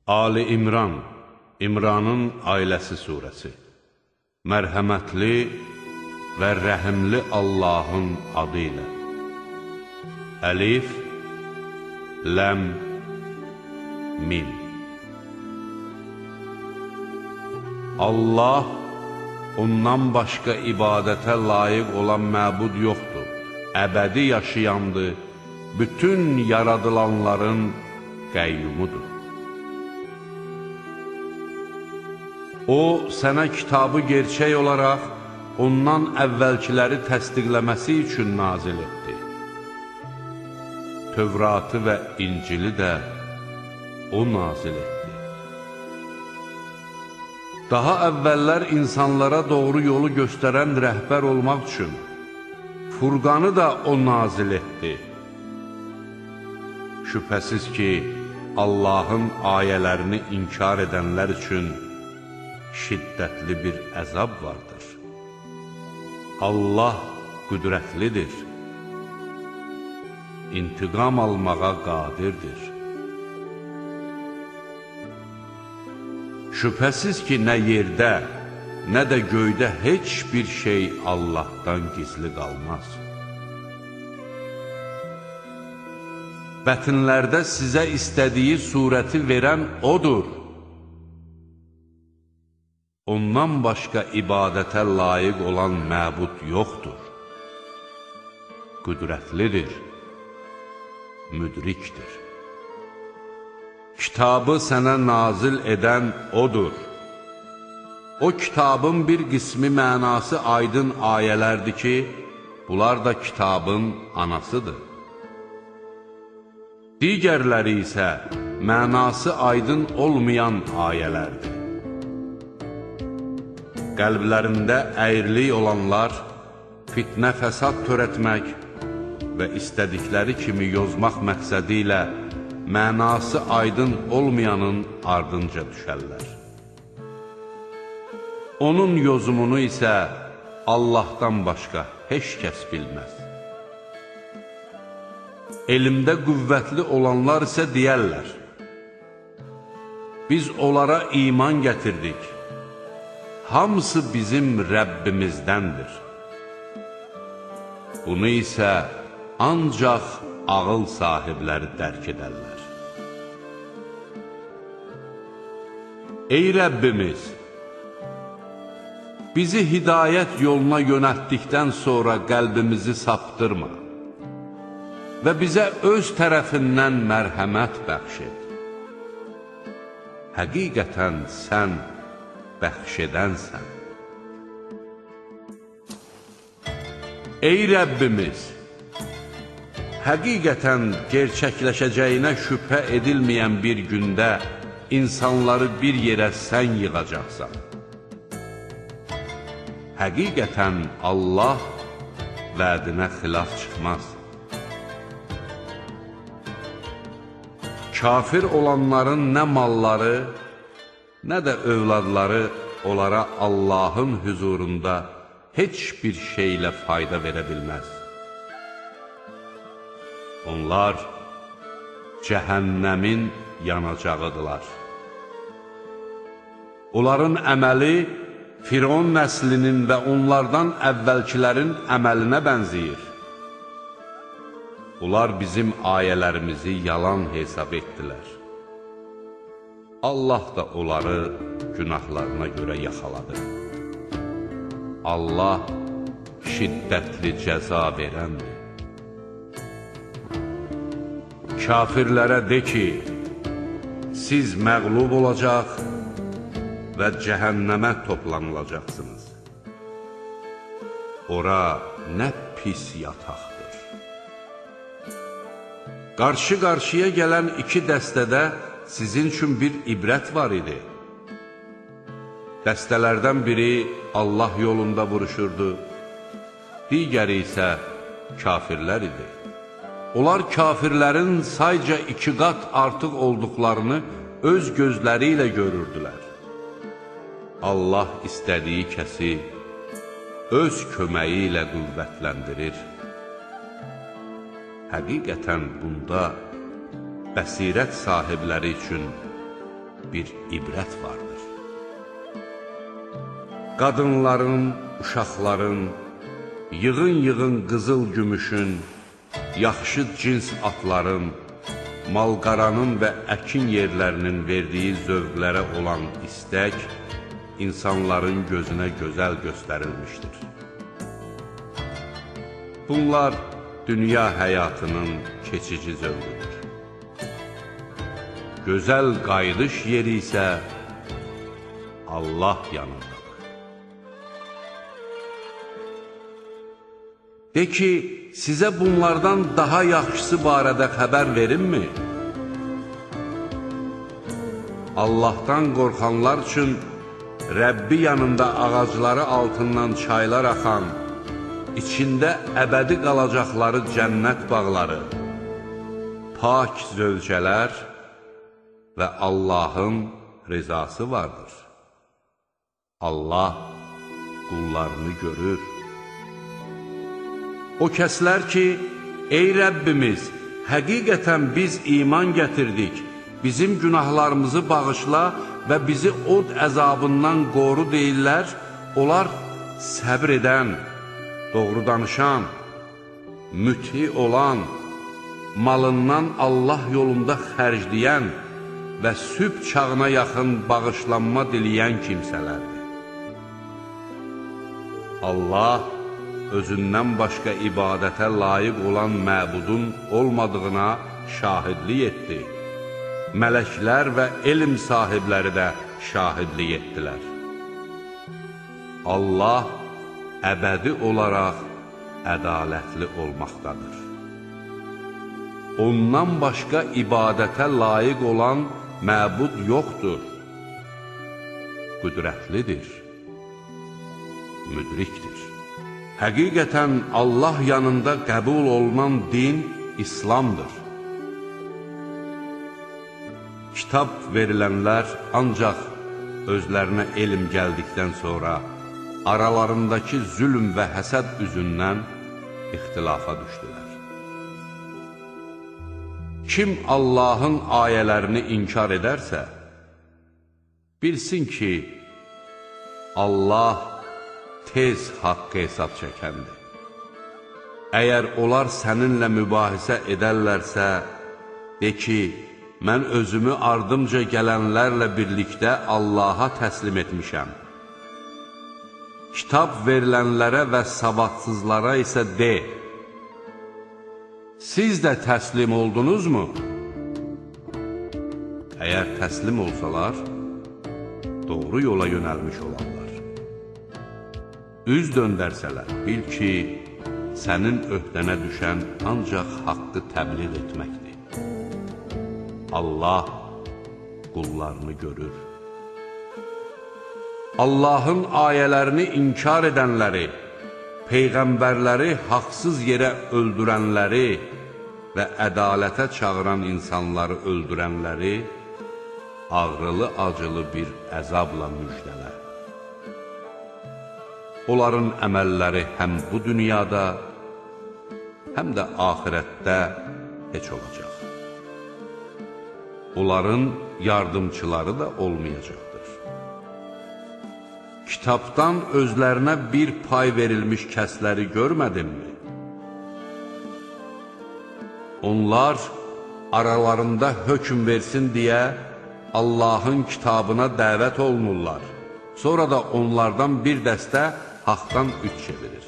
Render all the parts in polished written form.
Ali İmran, İmranın ailəsi surəsi. Mərhəmətli və rəhimli Allahın adı ilə. Əlif, Ləm, Mim. Allah, ondan başqa ibadətə layiq olan məbud yoxdur. Əbədi yaşayandır, bütün yaradılanların qəyyumudur. O, sənə kitabı gerçək olaraq ondan əvvəlkiləri təsdiqləməsi üçün nazil etdi. Tövratı və İncili də o nazil etdi. Daha əvvəllər insanlara doğru yolu göstərən rəhbər olmaq üçün Furqanı da o nazil etdi. Şübhəsiz ki, Allahın ayələrini inkar edənlər üçün şiddətli bir əzab vardır. Allah qüdrətlidir, intiqam almağa qadirdir. Şübhəsiz ki, nə yerdə, nə də göydə heç bir şey Allahdan gizli qalmaz. Bətnlərdə sizə istədiyi surəti verən O'dur. Ondan başqa ibadətə layiq olan məbud yoxdur. Qüdrətlidir, müdrikdir. Kitabı sənə nazil edən O'dur. O kitabın bir qismi mənası aydın ayələrdir ki, bunlar da kitabın anasıdır. Digərləri isə mənası aydın olmayan ayələrdir. Qəlblərində əyrilik olanlar fitnə fəsad törətmək və istədikləri kimi yozmaq məqsədi ilə mənası aydın olmayanın ardınca düşərlər. Onun yozumunu isə Allahdan başqa heç kəs bilməz. Elmdə qüvvətli olanlar isə deyərlər: biz onlara iman gətirdik, hamısı bizim Rəbbimizdəndir. Bunu isə ancaq ağıl sahibləri dərk edərlər. Ey Rəbbimiz! Bizi hidayət yoluna yönəltdikdən sonra qəlbimizi saptırma və bizə öz tərəfindən mərhəmət bəxş et. Həqiqətən sən bəxş edənsən. Ey Rəbbimiz! Həqiqətən gerçəkləşəcəyinə şübhə edilməyən bir gündə insanları bir yerə sən yığacaqsan. Həqiqətən Allah vədinə xilaf çıxmaz. Kafir olanların nə malları, nə də övladları onlara Allahın hüzurunda heç bir şeylə fayda verə bilməz. Onlar cəhənnəmin yanacağıdırlar. Onların əməli Firon nəslinin və onlardan əvvəlkilərin əməlinə bənzəyir. Onlar bizim ayələrimizi yalan hesab etdilər. Allah da onları günahlarına görə yaxaladı. Allah şiddətli cəza verəndir. Kafirlərə de ki, siz məğlub olacaq və cəhənnəmə toplanılacaqsınız. Ora nə pis yataqdır. Qarşı-qarşıya gələn iki dəstədə sizin üçün bir ibrət var idi. Dəstələrdən biri Allah yolunda vuruşurdu, digəri isə kafirlər idi. Onlar kafirlərin sayca 2 qat artıq olduqlarını öz gözləri ilə görürdülər. Allah istədiyi kəsi öz köməyi ilə qüvvətləndirir. Həqiqətən bunda bəsirət sahibləri üçün bir ibrət vardır. Qadınların, uşaqların, yığın-yığın qızıl gümüşün, yaxşı cins atların, malqaranın və əkin yerlərinin verdiyi zövqlərə olan istək, insanların gözünə gözəl göstərilmişdir. Bunlar dünya həyatının keçici zövqüdür. Gözəl qayıdış yeri isə Allah yanındadır. De ki, sizə bunlardan daha yaxşısı barədə xəbər verimmi? Allahdan qorxanlar üçün Rəbbi yanında ağacları altından çaylar axan, içində əbədi qalacaqları cənnət bağları, pak zövcələr və Allahın rizası vardır. Allah qullarını görür. O kəslər ki, ey Rəbbimiz, həqiqətən biz iman gətirdik, bizim günahlarımızı bağışla və bizi od əzabından qoru deyirlər, onlar səbr edən, doğru danışan, müti olan, malından Allah yolunda xərcləyən və sübh çağına yaxın bağışlanma diləyən kimsələrdir. Allah özündən başqa ibadətə layiq olan məbudun olmadığına şahidlik etdi. Mələklər və elm sahibləri də şahidlik etdilər. Allah əbədi olaraq ədalətli olmaqdadır. Ondan başqa ibadətə layiq olan məbud yoxdur. Qüdrətlidir, müdrikdir. Həqiqətən Allah yanında qəbul olunan din İslamdır. Kitab verilənlər ancaq özlərinə elm gəldikdən sonra aralarındakı zülm və həsəd üzündən ixtilafa düşdülər. Kim Allahın ayələrini inkar edərsə, bilsin ki, Allah tez haqq hesab çəkəndir. Əgər onlar səninlə mübahisə edərlərsə, de ki, mən özümü ardımca gələnlərlə birlikdə Allaha təslim etmişəm. Kitab verilənlərə və savadsızlara isə de, siz də təslim oldunuzmu? Əgər təslim olsalar, doğru yola yönəlmiş olarlar. Üz döndərsələr, bil ki, sənin öhdənə düşən ancaq haqqı təbliğ etməkdir. Allah qullarını görür. Allahın ayələrini inkar edənləri, peyğəmbərləri haqsız yerə öldürənləri və ədalətə çağıran insanları öldürənləri ağrılı-acılı bir əzabla müjdələr. Onların əməlləri həm bu dünyada, həm də axirətdə heç olacaq. Onların yardımçıları da olmayacaqdır. Kitabdan özlərinə bir pay verilmiş kəsləri görmədinmi? Onlar aralarında hökm versin deyə Allahın kitabına dəvət olunurlar. Sonra da onlardan bir dəstə haqdan üç çevirir.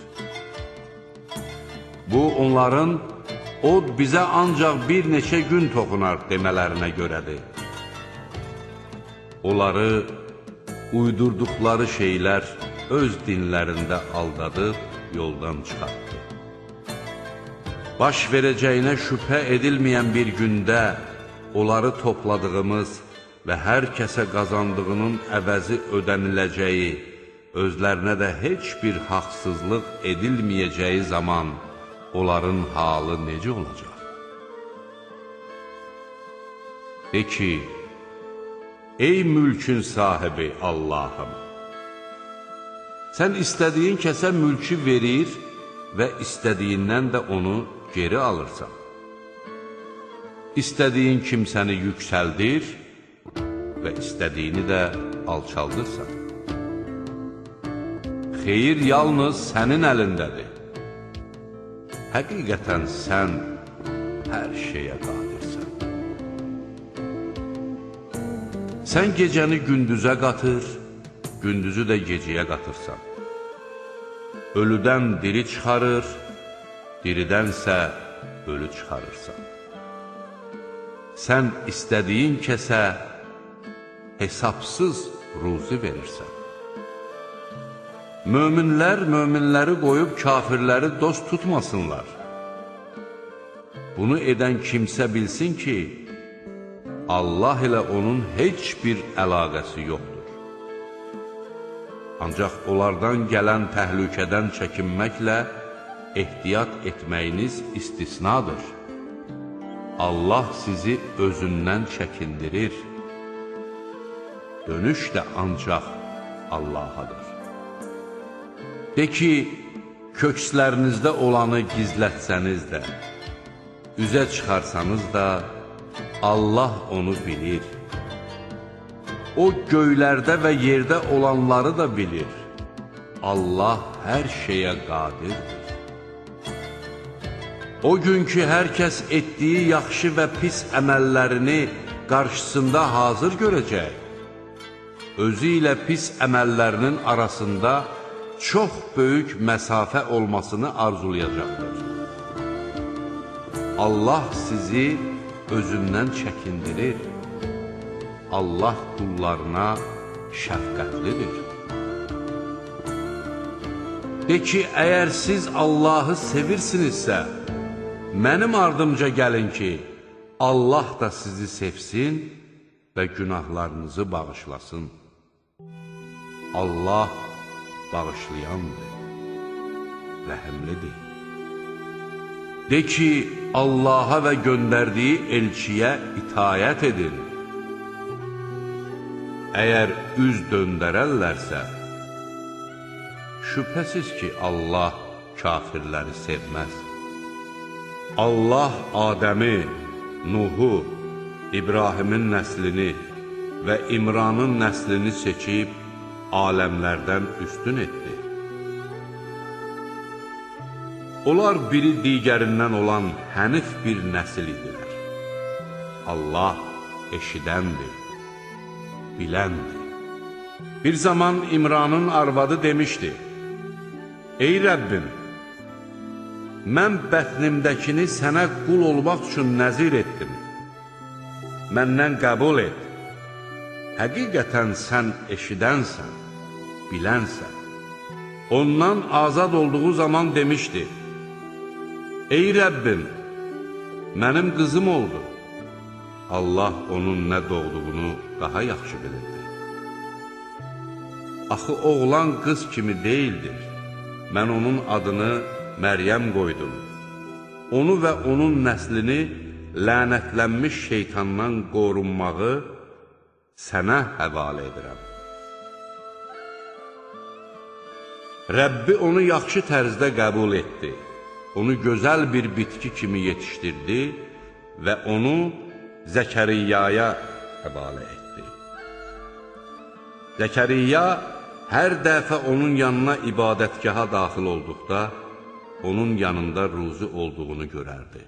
Bu, onların od bizə ancaq bir neçə gün toxunar demələrinə görədir. Onları uydurduqları şeylər öz dinlərində aldadıb yoldan çıxartdı. Baş verəcəyinə şübhə edilməyən bir gündə onları topladığımız və hər kəsə qazandığının əvəzi ödəniləcəyi, özlərinə də heç bir haqsızlıq edilməyəcəyi zaman onların halı necə olacaq? De ki, ey mülkün sahibi Allahım, sən istədiyin kəsə mülkü verir və istədiyindən də onu geri alırsan. İstədiyin kimsəni yüksəldir və istədiyini də alçaldırsan. Xeyir yalnız sənin əlindədir. Həqiqətən sən hər şeyə qadirsən. Sən gecəni gündüzə qatır, gündüzü də gecəyə qatırsan. Ölüdən diri çıxarır, diridənsə ölü çıxarırsan. Sən istədiyin kəsə hesabsız ruzi verirsən. Möminlər möminləri qoyub kafirləri dost tutmasınlar. Bunu edən kimsə bilsin ki, Allah ilə onun heç bir əlaqəsi yoxdur. Ancaq onlardan gələn təhlükədən çəkinməklə ehtiyat etməyiniz istisnadır. Allah sizi özündən çəkindirir. Dönüş də ancaq Allahadır. De ki, kökslərinizdə olanı gizlətsəniz də, üzə çıxarsanız da, Allah onu bilir. O göylərdə və yerdə olanları da bilir. Allah hər şeyə qadirdir. O gün ki, hər kəs etdiyi yaxşı və pis əməllərini qarşısında hazır görəcək, özü ilə pis əməllərinin arasında çox böyük məsafə olmasını arzulayacaqdır. Allah sizi özündən çəkindirir. Allah qullarına şəfqətlidir. De ki, əgər siz Allahı sevirsinizsə, mənim ardımca gəlin ki, Allah da sizi sevsin və günahlarınızı bağışlasın. Allah bağışlayandır, rəhimlidir. De ki, Allaha və göndərdiyi elçiyə itayət edin. Əgər üz döndərərlərsə, şübhəsiz ki, Allah kafirləri sevməz. Allah Adəmi, Nuhu, İbrahimin nəslini və İmranın nəslini seçib aləmlərdən üstün etdi. Onlar biri digərindən olan hənif bir nəsil idilər. Allah eşidəndir, biləndir. Bir zaman İmranın arvadı demişdi: Ey Rəbbim, mən bətnimdəkini sənə qul olmaq üçün nəzir etdim. Məndən qəbul et. Həqiqətən sən eşidənsən, bilənsən. Ondan azad olduğu zaman demişdi: Ey Rəbbim, mənim qızım oldu. Allah onun nə doğduğunu daha yaxşı bilirdi. Axı oğlan qız kimi deyildir. Mən onun adını Məryəm qoydum. Onu və onun nəslini lənətlənmiş şeytandan qorunmağı sənə həvalə edirəm. Rəbbi onu yaxşı tərzdə qəbul etdi. Onu gözəl bir bitki kimi yetişdirdi və onu Zəkəriyyaya həvalə etdi. Zəkəriyya hər dəfə onun yanına ibadətgaha daxil olduqda, onun yanında ruzi olduğunu görərdi.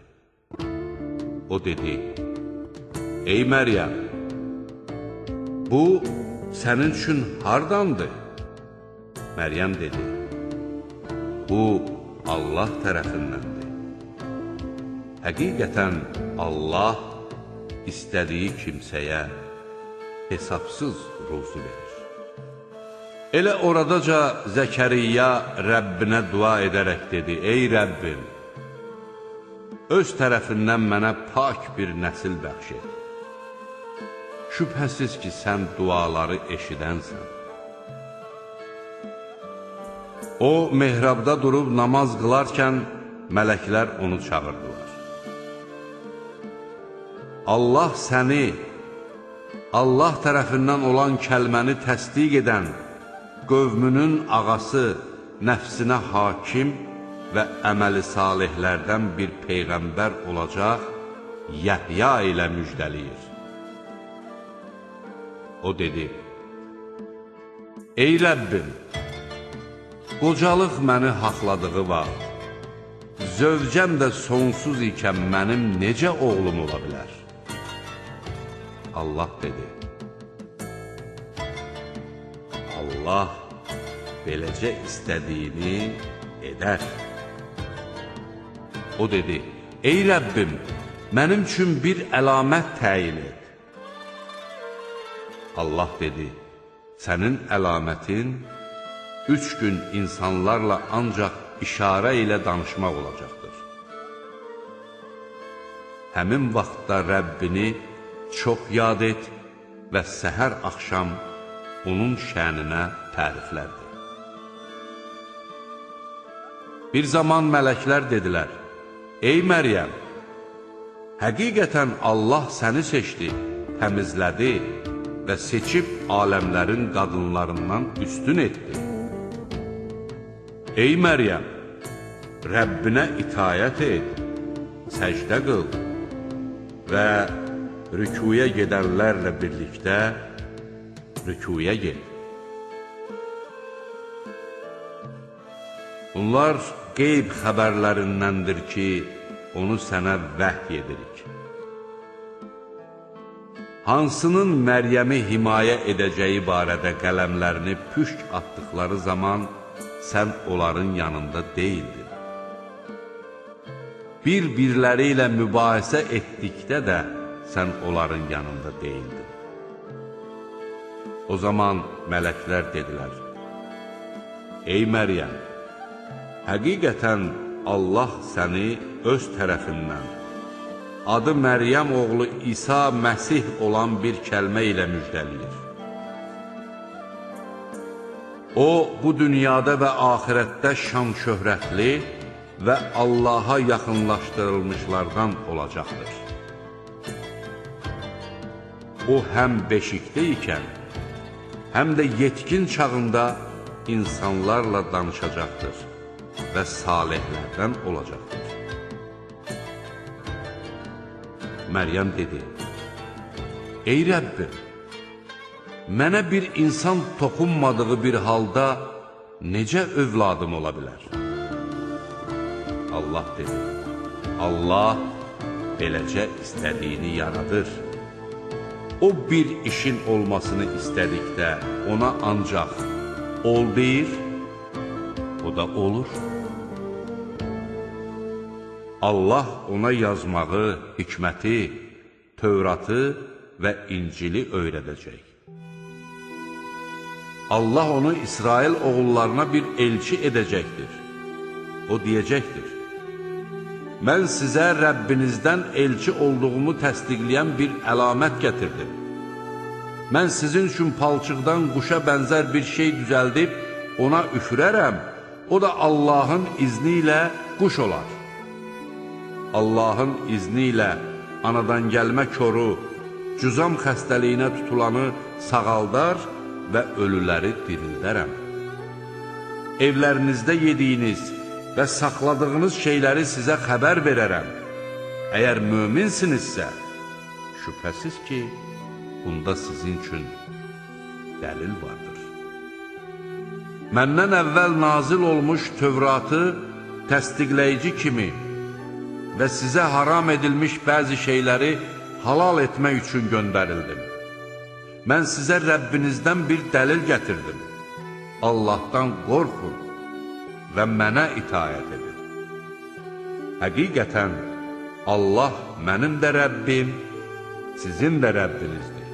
O dedi: Ey Məryəm, bu sənin üçün hardandır? Məryəm dedi: Bu Allah tərəfindəndir. Həqiqətən Allah istədiyi kimsəyə hesabsız ruzi verir. Elə oradaca Zəkəriyya Rəbbinə dua edərək dedi: Ey Rəbbim, öz tərəfindən mənə pak bir nəsil bəxş et. Şübhəsiz ki, sən duaları eşidənsən. O, mehrabda durub namaz qılarkən mələklər onu çağırdılar. Allah səni, Allah tərəfindən olan kəlməni təsdiq edən, qövmünün ağası, nəfsinə hakim və əməli salihlərdən bir peyğəmbər olacaq Yəhya ilə müjdəliyir. O dedi: Ey Rəbbim, qocalıq məni haqladığı vaxt, zövcəm də sonsuz ikən mənim necə oğlum ola bilər? Allah dedi: Allah beləcə istədiyini edər. O dedi: Ey Rəbbim, mənim üçün bir əlamət təyin et. Allah dedi: Sənin əlamətin 3 gün insanlarla ancaq işarə ilə danışmaq olacaqdır. Həmin vaxtda Rəbbini çox yad et və səhər axşam onun şəninə təriflərdi. Bir zaman mələklər dedilər: Ey Məryəm, həqiqətən Allah səni seçdi, təmizlədi və seçib aləmlərin qadınlarından üstün etdi. Ey Məryəm, Rəbbinə itayət et, səcdə qıl və rükuya gedənlərlə birlikdə rükuya ged. Bunlar qeyb xəbərlərindəndir ki, onu sənə vəhy edirik. Hansının Məryəmi himayə edəcəyi barədə qələmlərini püşk atdıqları zaman sən onların yanında deyildin. Bir-birləri ilə mübahisə etdikdə də sən onların yanında deyildin. O zaman mələklər dedilər: Ey Məryəm, həqiqətən Allah səni öz tərəfindən adı Məryəm oğlu İsa Məsih olan bir kəlmə ilə müjdəliyir. O, bu dünyada və axirətdə şan-şöhrətli və Allaha yaxınlaşdırılmışlardan olacaqdır. O, həm beşikdə ikən, həm də yetkin çağında insanlarla danışacaqdır və salihlərdən olacaqdır. Məryəm dedi: Ey Rəbbim, mənə bir insan toxunmadığı bir halda necə övladım ola bilər? Allah dedi: Allah beləcə istədiyini yaradır. O bir işin olmasını istədikdə ona ancaq ol deyir, o da olur. Allah ona yazmağı, hikməti, Tövratı və İncili öyrədəcək. Allah onu İsrail oğullarına bir elçi edəcəkdir. O deyəcəkdir: Mən sizə Rəbbinizdən elçi olduğumu təsdiqləyən bir əlamət gətirdim. Mən sizin üçün palçıqdan quşa bənzər bir şey düzəldib ona üfürərəm, o da Allahın izni ilə quş olar. Allahın izni ilə anadan gəlmə koru, cüzam xəstəliyinə tutulanı sağaldar və ölüləri dirildərəm. Evlərinizdə yediyiniz və saxladığınız şeyləri sizə xəbər verərəm. Əgər möminsinizsə, şübhəsiz ki, bunda sizin üçün dəlil vardır. Məndən əvvəl nazil olmuş Tövratı təsdiqləyici kimi və sizə haram edilmiş bəzi şeyləri halal etmək üçün göndərildim. Mən sizə Rəbbinizdən bir dəlil gətirdim. Allahdan qorxun və mənə itayət edin. Həqiqətən, Allah mənim də Rəbbim, sizin də Rəbbinizdir.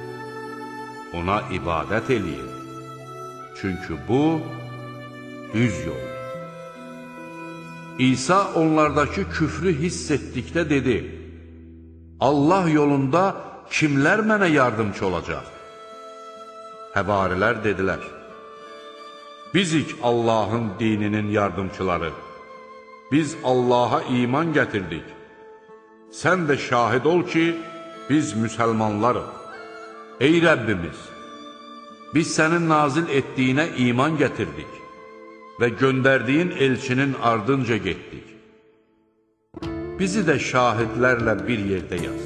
Ona ibadət eləyin. Çünki bu, düz yoldur. İsa onlardakı küfrü hiss etdikdə dedi: Allah yolunda kimlər mənə yardımcı olacaq? Həvarilər dedilər: Bizik Allahın dininin yardımçıları. Biz Allaha iman gətirdik. Sən də şahid ol ki, biz müsəlmanlarıq. Ey Rəbbimiz, biz sənin nazil etdiyinə iman gətirdik və göndərdiyin elçinin ardınca getdik. Bizi də şahidlərlə bir yerdə yaz.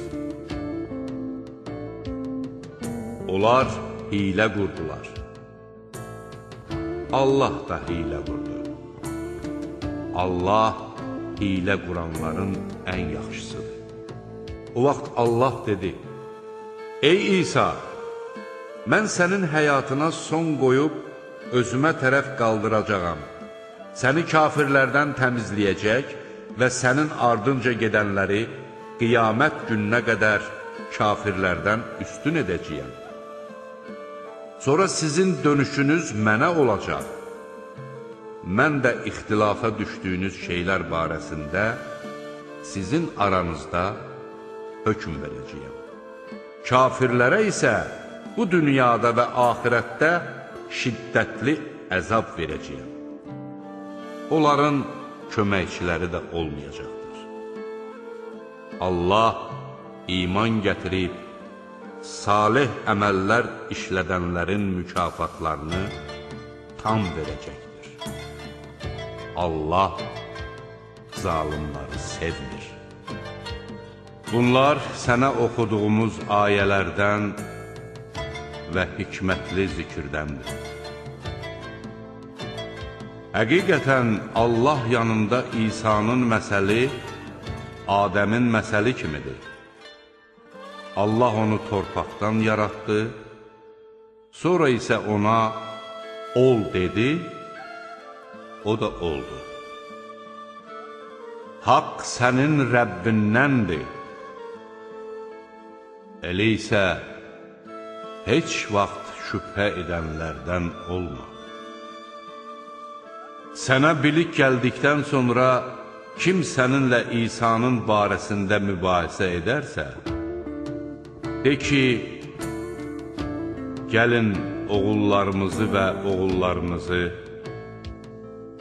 Onlar hiylə qurdular. Allah da hiylə qurdu. Allah hiylə quranların ən yaxşısıdır. O vaxt Allah dedi: Ey İsa, mən sənin həyatına son qoyub özümə tərəf qaldıracağam. Səni kafirlərdən təmizləyəcək və sənin ardınca gedənləri qiyamət gününə qədər kafirlərdən üstün edəcəyəm. Sonra sizin dönüşünüz mənə olacaq. Mən də ixtilafa düşdüyünüz şeylər barəsində sizin aranızda hökm verəcəyəm. Kafirlərə isə bu dünyada və axirətdə şiddətli əzab verəcəyəm. Onların köməkçiləri də olmayacaqdır. Allah iman gətirib, salih əməllər işlədənlərin mükafatlarını tam verəcəkdir. Allah zalimları sevmir. Bunlar sənə oxuduğumuz ayələrdən və hikmətli zikirdəndir. Həqiqətən Allah yanında İsa'nın məsəli Adəmin məsəli kimidir. Allah onu torpaqdan yaratdı, sonra isə ona ol dedi, o da oldu. Haqq sənin Rəbbindəndir. Elə isə heç vaxt şübhə edənlərdən olma. Sənə bilik gəldikdən sonra kim səninlə İsa'nın barəsində mübahisə edərsə, de ki, gəlin oğullarımızı və oğullarınızı,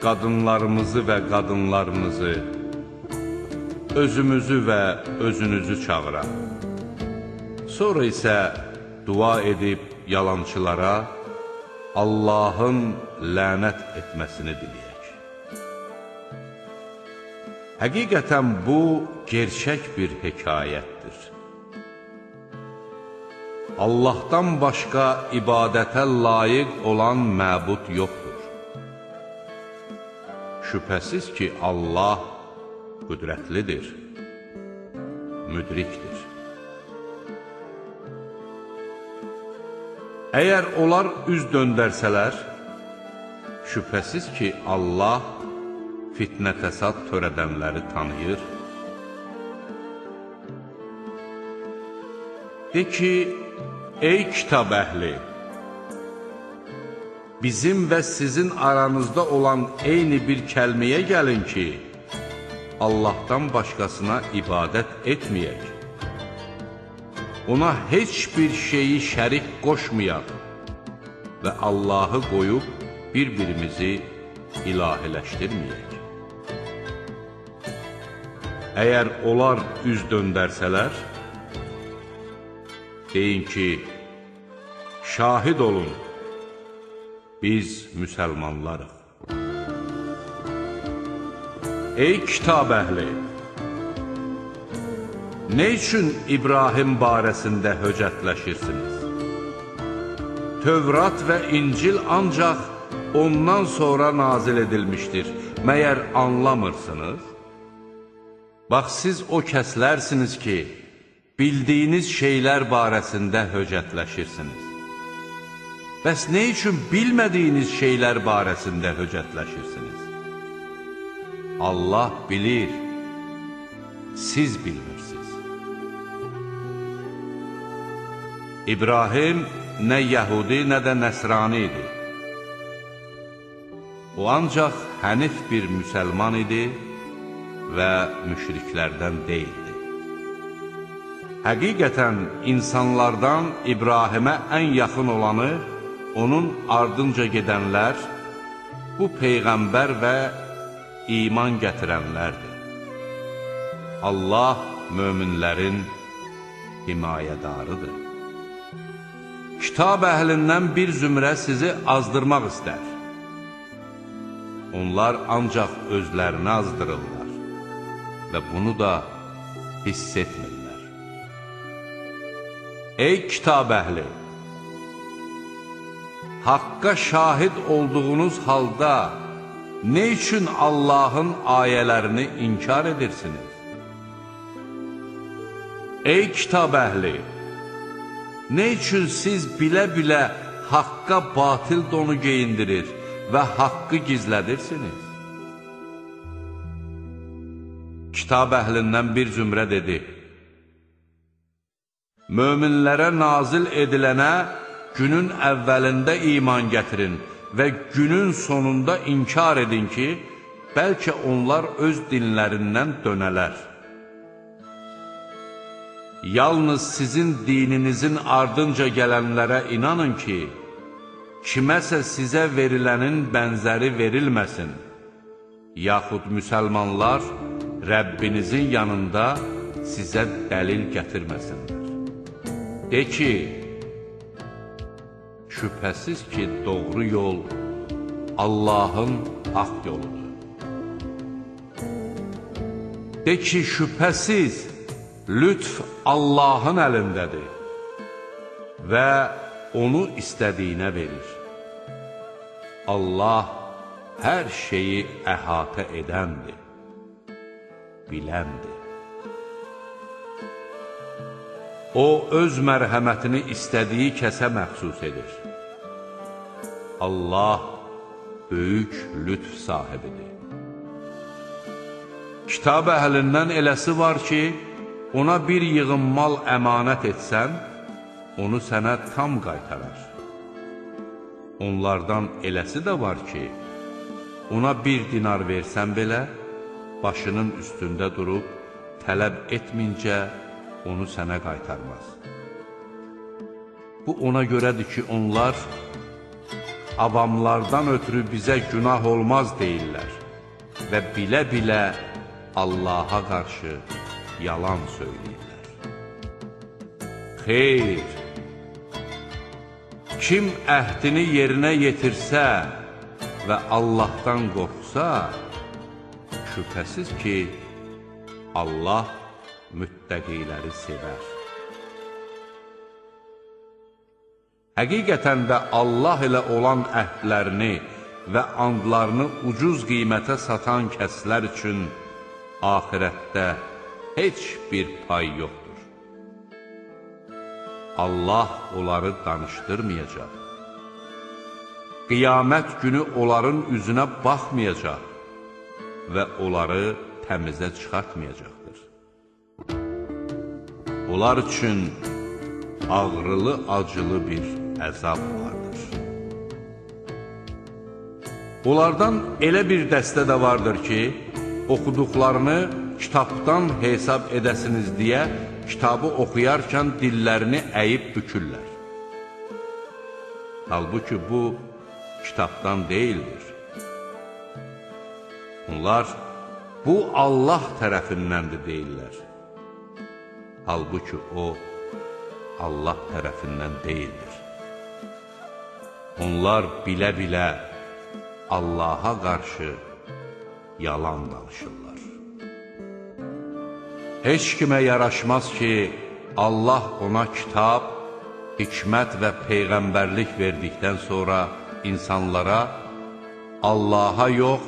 qadınlarımızı və qadınlarınızı, özümüzü və özünüzü çağıraq. Sonra isə dua edib yalançılara Allahın lənət etməsini diləyək. Həqiqətən bu, gerçək bir hekayətdir. Allahdan başqa ibadətə layiq olan məbud yoxdur. Şübhəsiz ki, Allah qüdrətlidir, müdrikdir. Əgər onlar üz döndərsələr, şübhəsiz ki, Allah fitnə fəsad törədənləri tanıyır. De ki, ey kitab əhli, bizim və sizin aranızda olan eyni bir kəlməyə gəlin ki, Allahdan başqasına ibadət etməyək. Ona heç bir şeyi şərik qoşmayaq və Allahı qoyub bir-birimizi ilahiləşdirməyək. Əgər onlar üz döndərsələr, deyin ki, şahid olun, biz müsəlmanlarıq. Ey kitab əhli! Nə üçün İbrahim barəsində höcətləşirsiniz? Tövrat və İncil ancaq ondan sonra nazil edilmişdir. Məyər anlamırsınız? Bax, siz o kəslərsiniz ki, bildiyiniz şeylər barəsində höcətləşirsiniz. Bəs nə üçün bilmədiyiniz şeylər barəsində höcətləşirsiniz? Allah bilir, siz bilmirsiniz. İbrahim nə Yəhudi, nə də Nəsrani idi. O ancaq hənif bir müsəlman idi və müşriklərdən deyildi. Həqiqətən insanlardan İbrahimə ən yaxın olanı, onun ardınca gedənlər, bu Peyğəmbər və iman gətirənlərdir. Allah möminlərin himayədarıdır. Kitab əhlindən bir zümrə sizi azdırmaq istər. Onlar ancaq özlərini azdırırlar və bunu da hiss etmirlər. Ey kitab əhli! haqqa şahid olduğunuz halda nə üçün Allahın ayələrini inkar edirsiniz? Ey kitab əhli! Nə üçün siz bilə-bilə haqqa batil donu geyindirir və haqqı gizlədirsiniz? Kitab əhlindən bir zümrə dedi: Möminlərə nazil edilənə günün əvvəlində iman gətirin və günün sonunda inkar edin ki, bəlkə onlar öz dinlərindən dönələr. Yalnız sizin dininizin ardınca gələnlərə inanın ki, kiməsə sizə verilənin bənzəri verilməsin, yaxud müsəlmanlar Rəbbinizin yanında sizə dəlil gətirməsinlər. De ki, şübhəsiz ki, doğru yol Allahın haqq yoludur. De ki, şübhəsiz lütf Allahın əlindədir və onu istədiyinə verir. Allah hər şeyi əhatə edəndir, biləndir. O, öz mərhəmətini istədiyi kəsə məxsus edir. Allah böyük lütf sahibidir. Kitab əhlindən eləsi var ki, ona bir yığın mal əmanət etsən, onu sənə tam qaytarar. Onlardan eləsi də var ki, ona bir dinar versən belə, başının üstündə durub, tələb etməyincə, onu sənə qaytarmaz. Bu ona görədir ki, onlar avamlardan ötürü bizə günah olmaz deyirlər və bilə-bilə Allaha qarşı yalan söyləyirlər. Xeyr! Kim əhdini yerinə yetirsə və Allahdan qorxsa, şübhəsiz ki, Allah müttəqiləri sevər. Həqiqətən də Allah ilə olan əhdlərini və andlarını ucuz qiymətə satan kəslər üçün axirətdə heç bir pay yoxdur. Allah onları danışdırmayacaq. Qiyamət günü onların üzünə baxmayacaq və onları təmizə çıxartmayacaqdır. Onlar üçün ağrılı-acılı bir əzab vardır. Onlardan elə bir dəstə də vardır ki, oxuduqlarını kitabdan hesab edəsiniz deyə kitabı oxuyarkən dillərini əyib bükürlər. Halbuki bu kitabdan deyildir. Onlar bu Allah tərəfindəndir deyirlər. Halbuki o Allah tərəfindən deyildir. Onlar bilə-bilə Allaha qarşı yalan danışırlar. Heç kimə yaraşmaz ki, Allah ona kitab, hikmət və peyğəmbərlik verdikdən sonra insanlara Allaha yox,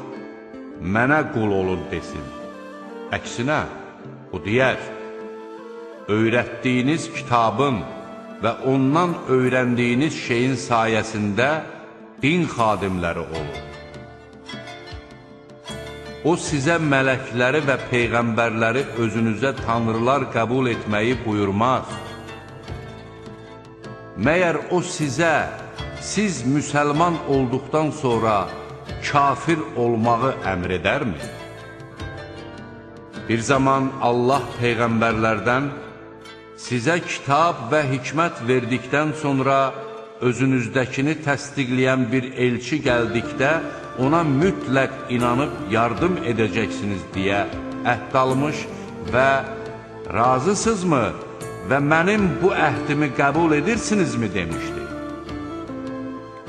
mənə qul olun desin. Əksinə, o deyər, öyrətdiyiniz kitabın və ondan öyrəndiyiniz şeyin sayəsində din xadimləri olun. O sizə mələkləri və peyğəmbərləri özünüzə tanrılar qəbul etməyi buyurmaz. Məyər o sizə, siz müsəlman olduqdan sonra kafir olmağı əmr edərmi? Bir zaman Allah peyğəmbərlərdən sizə kitab və hikmət verdikdən sonra özünüzdəkini təsdiqləyən bir elçi gəldikdə ona mütləq inanıb yardım edəcəksiniz deyə əhd almış və razısızmı və mənim bu əhdimi qəbul edirsinizmi demişdi.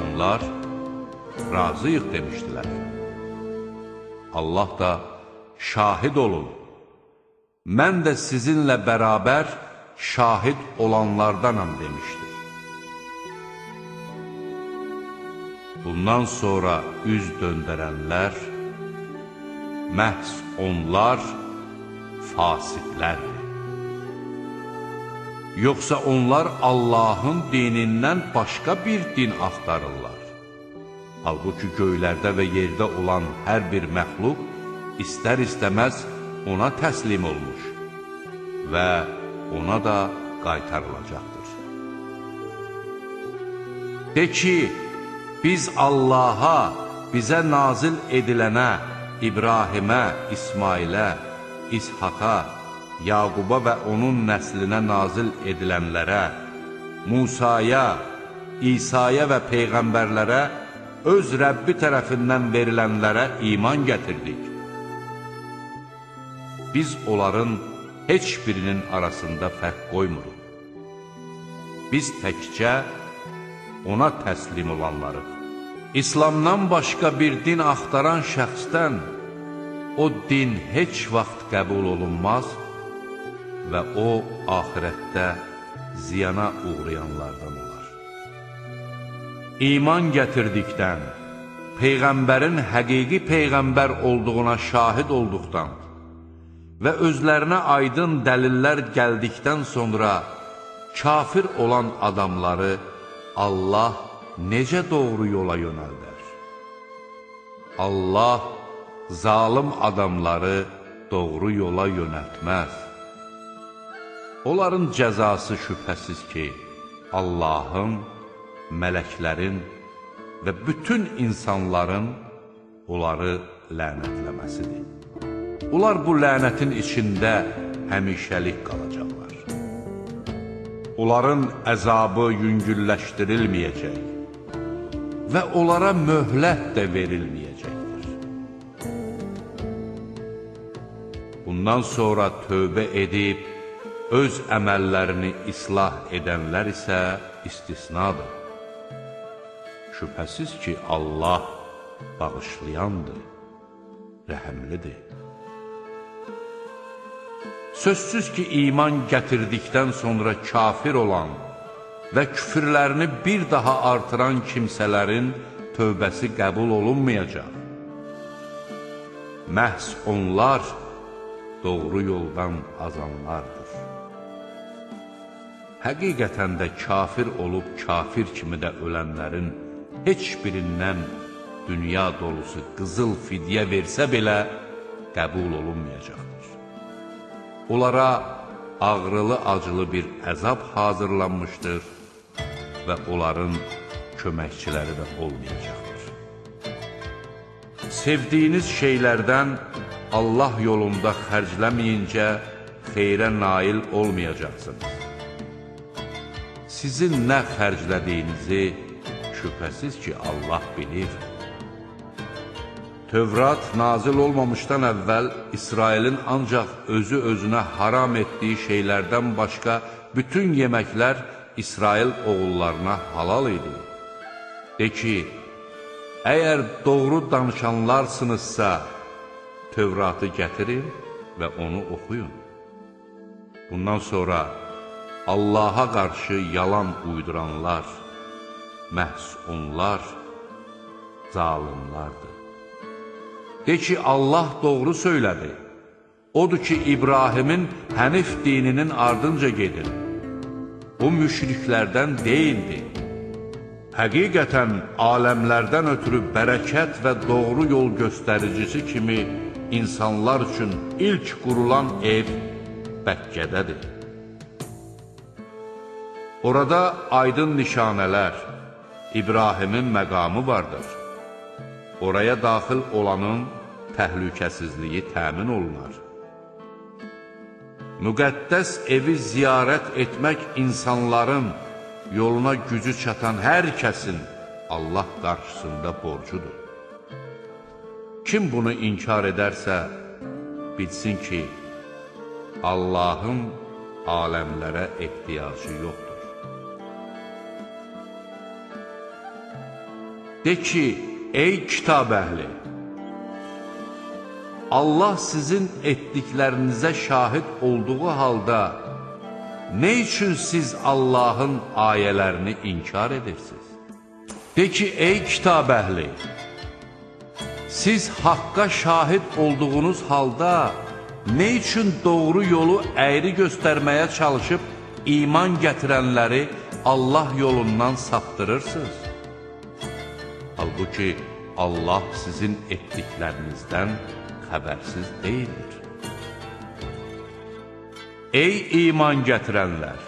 Onlar razıyıq demişdilər. Allah da şahid olun, mən də sizinlə bərabər şahid olanlardanam demişdir. Bundan sonra üz döndərənlər, məhz onlar fasiqlərdir. Yoxsa onlar Allahın dinindən başqa bir din axtarırlar. Halbuki göylərdə və yerdə olan hər bir məxluq istər-istəməz ona təslim olmuş və ona da qaytarılacaqdır. De ki, biz Allaha, bizə nazil edilənə, İbrahimə, İsmailə, İshaqa, Yaquba və onun nəslinə nazil edilənlərə, Musaya, İsa'ya və Peyğəmbərlərə, öz Rəbbi tərəfindən verilənlərə iman gətirdik. Biz onların heç birinin arasında fərq qoymuruq. Biz təkcə ona təslim olanlarıq. İslamdan başqa bir din axtaran şəxsdən o din heç vaxt qəbul olunmaz və o, axirətdə ziyana uğrayanlardan olar. İman gətirdikdən, Peyğəmbərin həqiqi Peyğəmbər olduğuna şahid olduqdan və özlərinə aydın dəlillər gəldikdən sonra kafir olan adamları Allah necə doğru yola yönəldər? Allah zalım adamları doğru yola yönəltməz. Onların cəzası şübhəsiz ki, Allahın, mələklərin və bütün insanların onları lənətləməsidir. Onlar bu lənətin içində həmişəlik qalacaqlar. Onların əzabı yüngülləşdirilməyəcək və onlara möhlət də verilməyəcəkdir. Bundan sonra tövbə edib, öz əməllərini islah edənlər isə istisnadır. Şübhəsiz ki, Allah bağışlayandır, rəhəmlidir. Sözsüz ki, iman gətirdikdən sonra kafir olan və küfürlərini bir daha artıran kimsələrin tövbəsi qəbul olunmayacaq. Məhz onlar doğru yoldan azanlardır. Həqiqətən də kafir olub kafir kimi də ölənlərin heç birindən dünya dolusu qızıl fidyə versə belə qəbul olunmayacaqdır. Onlara ağrılı-acılı bir əzab hazırlanmışdır və onların köməkçiləri də olmayacaqdır. Sevdiyiniz şeylərdən Allah yolunda xərcləməyincə xeyrə nail olmayacaqsınız. Sizin nə xərclədiyinizi şübhəsiz ki, Allah bilir. Tövrat nazil olmamışdan əvvəl İsrailin ancaq özü-özünə haram etdiyi şeylərdən başqa bütün yeməklər İsrail oğullarına halal idi. De ki, əgər doğru danışanlarsınızsa, Tövratı gətirin və onu oxuyun. Bundan sonra Allaha qarşı yalan uyduranlar, məhz onlar zalimlardır. De ki, Allah doğru söylədi. Odur ki, İbrahimin Hənif dininin ardınca gedin. O müşriklərdən deyildi. Həqiqətən aləmlərdən ötürü bərəkət və doğru yol göstəricisi kimi insanlar üçün ilk qurulan ev Bəkkədədir. Orada aydın nişanələr, İbrahimin məqamı vardır. Oraya daxil olanın təhlükəsizliyi təmin olunar. Müqəddəs evi ziyarət etmək insanların yoluna gücü çatan hər kəsin Allah qarşısında borcudur. Kim bunu inkar edərsə, bilsin ki, Allahın aləmlərə ehtiyacı yoxdur. De ki, ey kitab əhli, Allah sizin etdiklərinizə şahid olduğu halda nə üçün siz Allahın ayələrini inkar edirsiniz? De ki, ey kitab əhli, siz haqqa şahid olduğunuz halda nə üçün doğru yolu əyri göstərməyə çalışıb iman gətirənləri Allah yolundan saptırırsınız? Halbuki Allah sizin etdiklərinizdən xəbərsiz deyildir. Ey iman gətirənlər!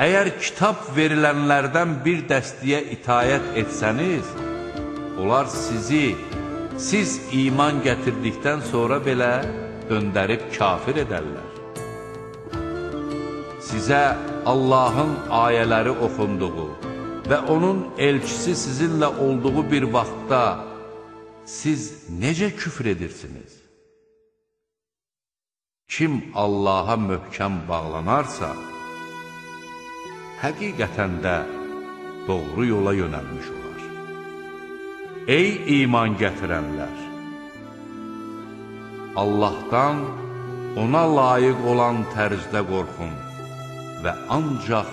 Əgər kitab verilənlərdən bir dəstəyə itayət etsəniz, onlar siz iman gətirdikdən sonra belə döndərib kafir edərlər. Sizə Allahın ayələri oxunduğu və onun elçisi sizinlə olduğu bir vaxtda siz necə küfr edirsiniz? Kim Allaha möhkəm bağlanarsa, həqiqətən də doğru yola yönəlmiş olar. Ey iman gətirənlər! Allahdan ona layiq olan tərzdə qorxun və ancaq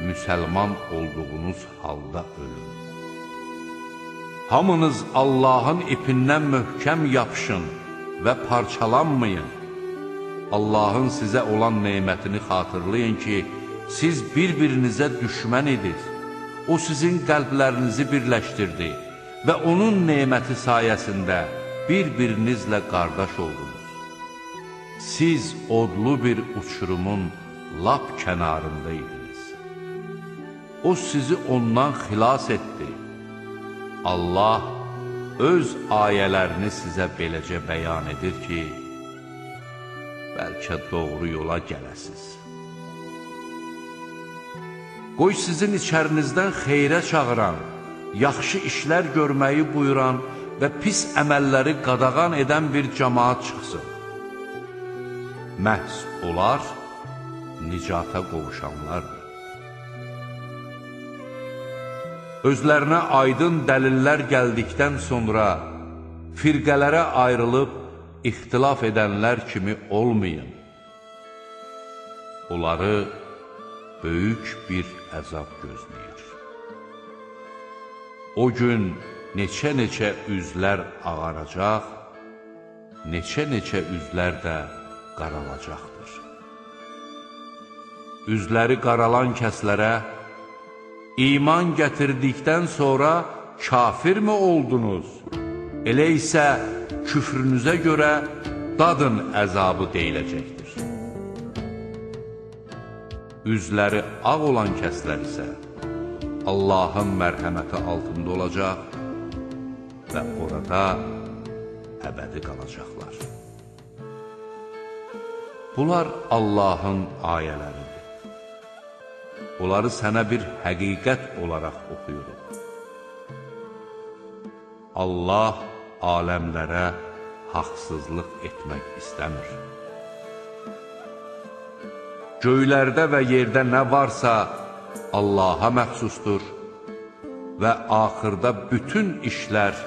müsəlman olduğunuz halda ölün. Hamınız Allahın ipindən möhkəm yapışın və parçalanmayın. Allahın sizə olan neymətini xatırlayın ki, siz bir-birinizə düşmən idiniz. O sizin qəlblərinizi birləşdirdi və onun neyməti sayəsində bir-birinizlə qardaş oldunuz. Siz odlu bir uçurumun lap kənarında idiniz. O sizi ondan xilas etdi. Allah öz ayələrini sizə beləcə bəyan edir ki, bəlkə doğru yola gələsiz. Qoy sizin içərinizdən xeyrə çağıran, yaxşı işlər görməyi buyuran və pis əməlləri qadağan edən bir cəmaat çıxsın. Məhz onlar nicata qovuşanlardır. Özlərinə aydın dəlillər gəldikdən sonra firqələrə ayrılıb ixtilaf edənlər kimi olmayın. Onları böyük bir əzab gözləyir. O gün neçə-neçə üzlər ağaracaq, neçə-neçə üzlər də qaralacaqdır. Üzləri qaralan kəslərə, iman gətirdikdən sonra kafirmi oldunuz? Elə isə küfrünüzə görə dadın əzabı deyiləcəkdir. Üzləri ağ olan kəslər isə Allahın mərhəməti altında olacaq və orada əbədi qalacaqlar. Bunlar Allahın ayələridir. Onları sənə bir həqiqət olaraq oxuyuruq. Allah aləmlərə haqsızlıq etmək istəmir. Göylərdə və yerdə nə varsa Allaha məxsusdur və axırda bütün işlər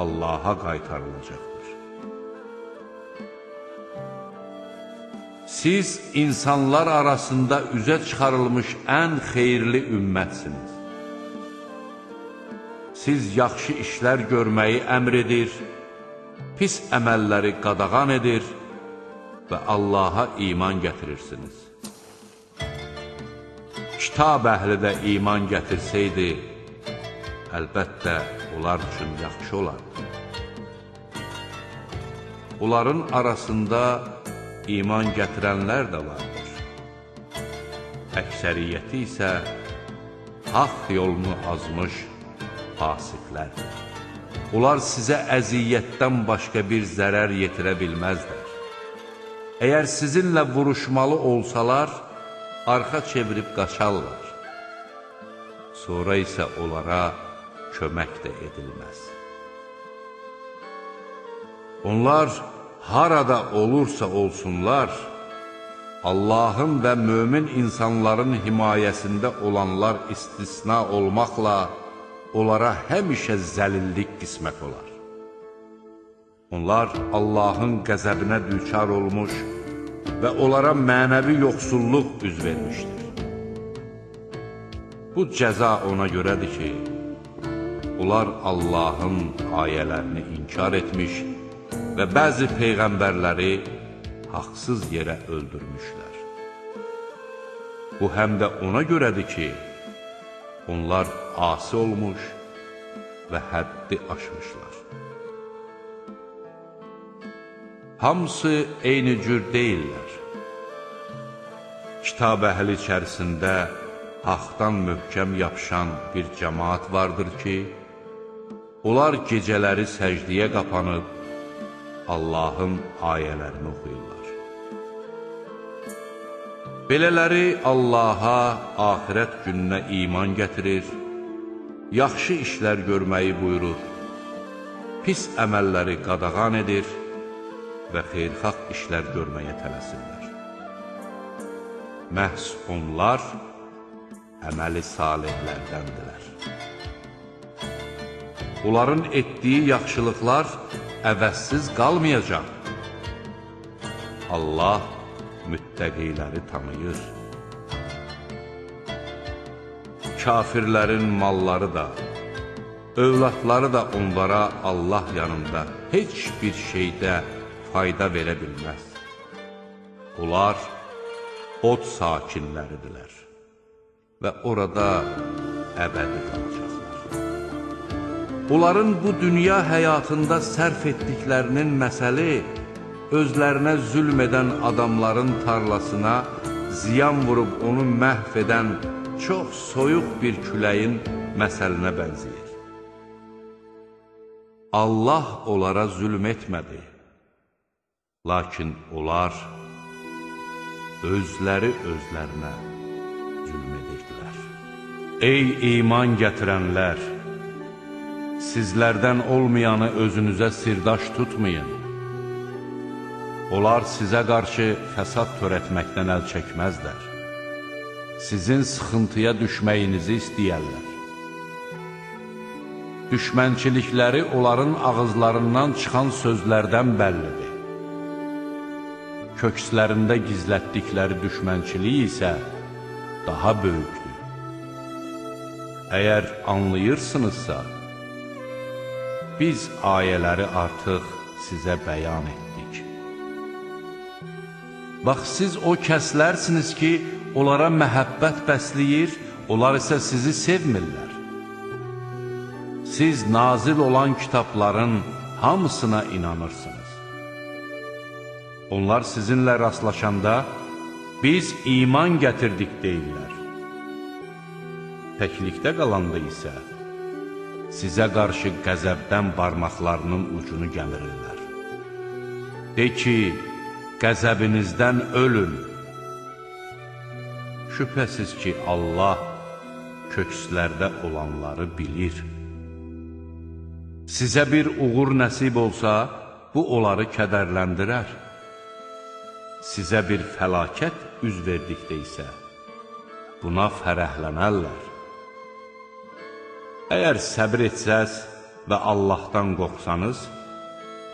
Allaha qaytarılacaqdır. Siz insanlar arasında üzə çıxarılmış ən xeyirli ümmətsiniz. Siz yaxşı işlər görməyi əmr edir, pis əməlləri qadağan edir və Allaha iman gətirirsiniz. Kitab əhli də iman gətirsəydi, əlbəttə onlar üçün yaxşı olardı. Onların arasında iman gətirənlər də vardır. Əksəriyyəti isə haqq yolunu azmış fasiqlərdir. Onlar sizə əziyyətdən başqa bir zərər yetirə bilməzlər. Əgər sizinlə vuruşmalı olsalar, arxa çevirib qaçarlar. Sonra isə onlara kömək də edilməz. Onlar harada olursa olsunlar, Allahın və mömin insanların himayəsində olanlar istisna olmaqla onlara həmişə zəlillik qismət olar. Onlar Allahın qəzəbinə düçar olmuş və onlara mənəvi yoxsulluq üz vermişdir. Bu cəza ona görədir ki, onlar Allahın ayələrini inkar etmiş və bəzi peyğəmbərləri haqsız yerə öldürmüşlər. Bu həm də ona görədir ki, onlar asi olmuş və həddi aşmışlar. Hamısı eyni cür deyirlər. Kitab əhli içərisində haqdan möhkəm yapışan bir cəmaat vardır ki, onlar gecələri səcdiyə qapanıb Allahın ayələrini oxuyurlar. Belələri Allaha, axirət gününə iman gətirir, yaxşı işlər görməyi buyurur, pis əməlləri qadağan edir və xeyirxah işlər görməyə tələsirlər. Məhz onlar əməli salihlərdəndirlər. Onların etdiyi yaxşılıqlar əvəzsiz qalmayacaq. Allah müttəqiləri tanıyır. Kafirlərin malları da, övladları da onlara Allah yanında heç bir şeydə fayda verə bilməz. Onlar od sakinləridirlər və orada əbədi qalacaqlar. Onların bu dünya həyatında sərf etdiklərinin məsəli, özlərinə zülm edən adamların tarlasına ziyan vurub onu məhv edən çox soyuq bir küləyin məsəlinə bənzəyir. Allah onlara zülm etmədi, lakin onlar özləri özlərinə zülm edirdilər. Ey iman gətirənlər! Sizlərdən olmayanı özünüzə sirdaş tutmayın. Onlar sizə qarşı fəsad törətməkdən əl çəkməzlər. Sizin sıxıntıya düşməyinizi istəyərlər. Düşmənçilikləri onların ağızlarından çıxan sözlərdən bəllidir. Kökslərində gizlətdikləri düşmənçilik isə daha böyükdür. Əgər anlayırsınızsa, biz ayələri artıq sizə bəyan etdik. Bax, siz o kəslərsiniz ki, onlara məhəbbət bəsləyir, onlar isə sizi sevmirlər. Siz nazil olan kitabların hamısına inanırsınız. Onlar sizinlə rastlaşanda, biz iman gətirdik deyirlər. Təklikdə qalanda isə, sizə qarşı qəzəbdən barmaqlarının ucunu gəmirirlər. De ki, qəzəbinizdən ölün. Şübhəsiz ki, Allah kökslərdə olanları bilir. Sizə bir uğur nəsib olsa, bu onları kədərləndirər. Sizə bir fəlakət üz verdikdə isə, buna fərəhlənərlər. Əgər səbr etsəz və Allahdan qorxsanız,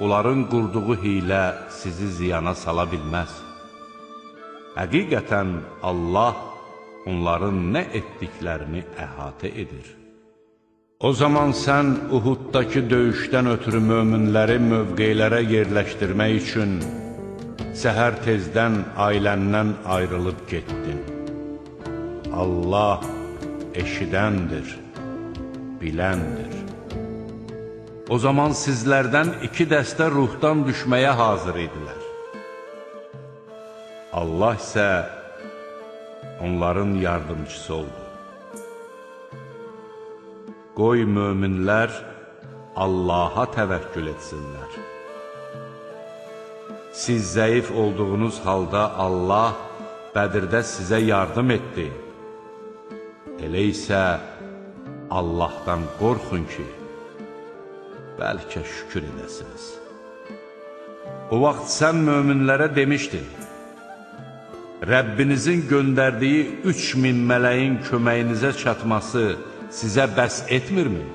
onların qurduğu hilə sizi ziyana sala bilməz. Həqiqətən Allah onların nə etdiklərini əhatə edir. O zaman sən Uhuddakı döyüşdən ötürü möminləri mövqelərə yerləşdirmək üçün səhər tezdən ailəndən ayrılıb getdin. Allah eşidəndir, biləndir. O zaman sizlərdən 2 dəstə ruhdan düşməyə hazır idilər. Allah isə onların yardımcısı oldu. Qoy möminlər Allaha təvəkkül etsinlər. Siz zəif olduğunuz halda Allah Bədirdə sizə yardım etdi. Elə isə Allahdan qorxun ki, bəlkə şükür edəsiniz. O vaxt sən möminlərə demişdin, Rəbbinizin göndərdiyi 3000 mələyin köməyinizə çatması sizə bəs etmirmi?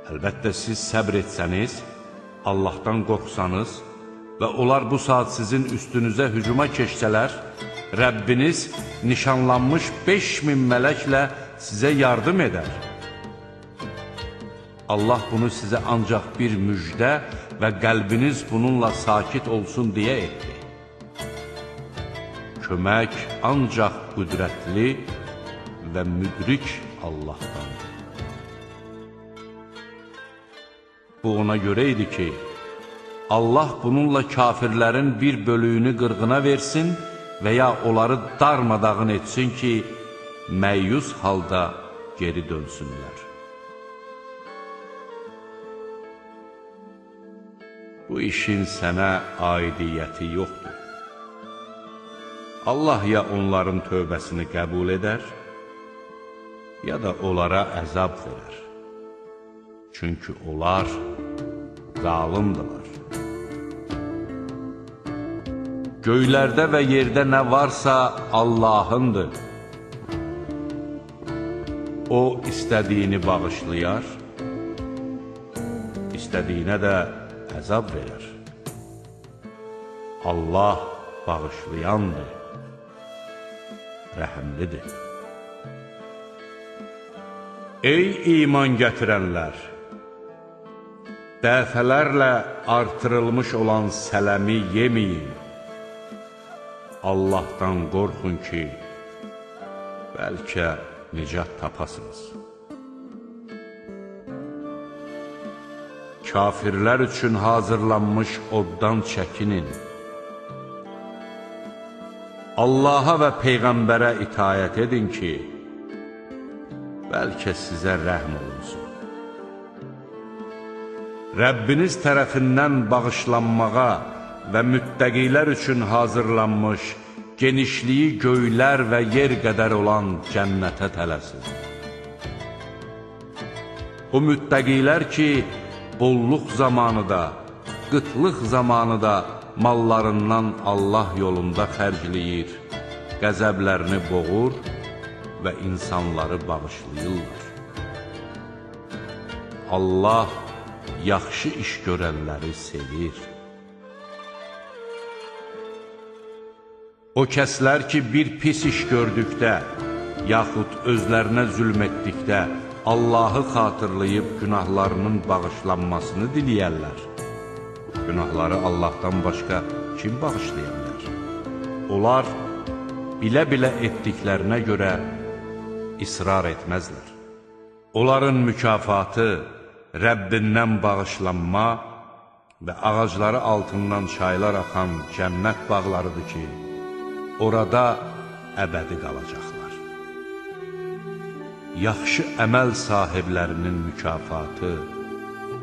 Əlbəttə, siz səbr etsəniz, Allahdan qorxsanız və onlar bu saat sizin üstünüzə hücuma keçsələr, Rəbbiniz nişanlanmış 5000 mələklə sizə yardım edər. Allah bunu sizə ancaq bir müjdə və qəlbiniz bununla sakit olsun deyə etdi. Kömək ancaq qüdrətli və müdrik Allahdandır. Bu ona görə idi ki, Allah bununla kafirlərin bir bölüyünü qırğına versin və ya onları darmadağın etsin ki, məyyus halda geri dönsünlər. Bu işin sənə aidiyyəti yoxdur. Allah ya onların tövbəsini qəbul edər, ya da onlara əzab verər. Çünki onlar zalımdırlar. Göylərdə və yerdə nə varsa Allahındır. O istədiyini bağışlayar, istədiyinə də əzab verər. Allah bağışlayandır, rəhimlidir. Ey iman gətirənlər! Dəfələrlə artırılmış olan sələmi yeməyin. Allahdan qorxun ki, bəlkə nicat tapasınız. Kafirlər üçün hazırlanmış oddan çəkinin. Allaha və Peyğəmbərə itayət edin ki, bəlkə sizə rəhm olunsun. Rəbbiniz tərəfindən bağışlanmağa və müttəqilər üçün hazırlanmış, genişliyi göylər və yer qədər olan cənnətə tələsin. O müttəqilər ki, bolluq zamanı da, qıtlıq zamanı da mallarından Allah yolunda xərcləyir, qəzəblərini boğur və insanları bağışlayırlar. Allah yaxşı iş görənləri sevir. O kəslər ki, bir pis iş gördükdə, yaxud özlərinə zülm etdikdə, Allahı xatırlayıb günahlarının bağışlanmasını diləyərlər. Günahları Allahdan başqa kim bağışlayarlar? Onlar bilə-bilə etdiklərinə görə israr etməzlər. Onların mükafatı Rəbbindən bağışlanma və ağacları altından çaylar axan cənnət bağlarıdır ki, orada əbədi qalacaqlar. Yaxşı əməl sahiblərinin mükafatı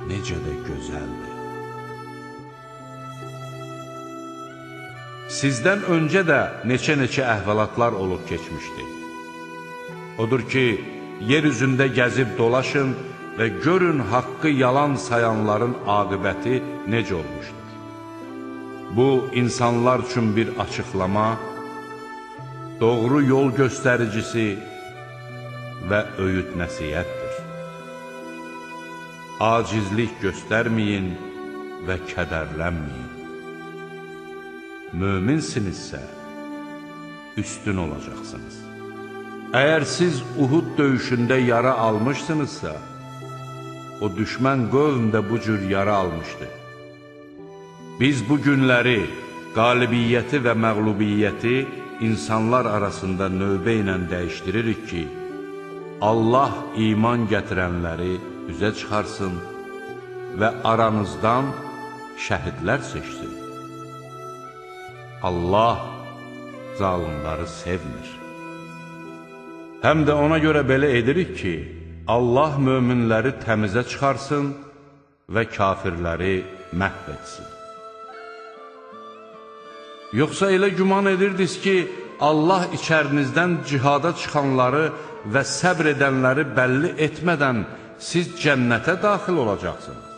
necə də gözəldir. Sizdən öncə də neçə-neçə əhvalatlar olub keçmişdi. Odur ki, yer üzündə gəzib dolaşın və görün haqqı yalan sayanların aqibəti necə olmuşdur. Bu, insanlar üçün bir açıqlama, doğru yol göstəricisi və öyüd nəsiyyətdir. Acizlik göstərməyin və kədərlənməyin. Möminsinizsə, üstün olacaqsınız. Əgər siz Uhud döyüşündə yara almışsınızsa, o düşmən qövm də bu cür yara almışdı. Biz bu günləri, qalibiyyəti və məğlubiyyəti insanlar arasında növbə ilə dəyişdiririk ki, Allah iman gətirənləri üzə çıxarsın və aranızdan şəhidlər seçsin. Allah zalimları sevmir. Həm də ona görə belə edirik ki, Allah möminləri təmizə çıxarsın və kafirləri məhv etsin. Yoxsa elə güman edirdiniz ki, Allah içərinizdən cihada çıxanları və səbr edənləri bəlli etmədən siz cənnətə daxil olacaqsınız.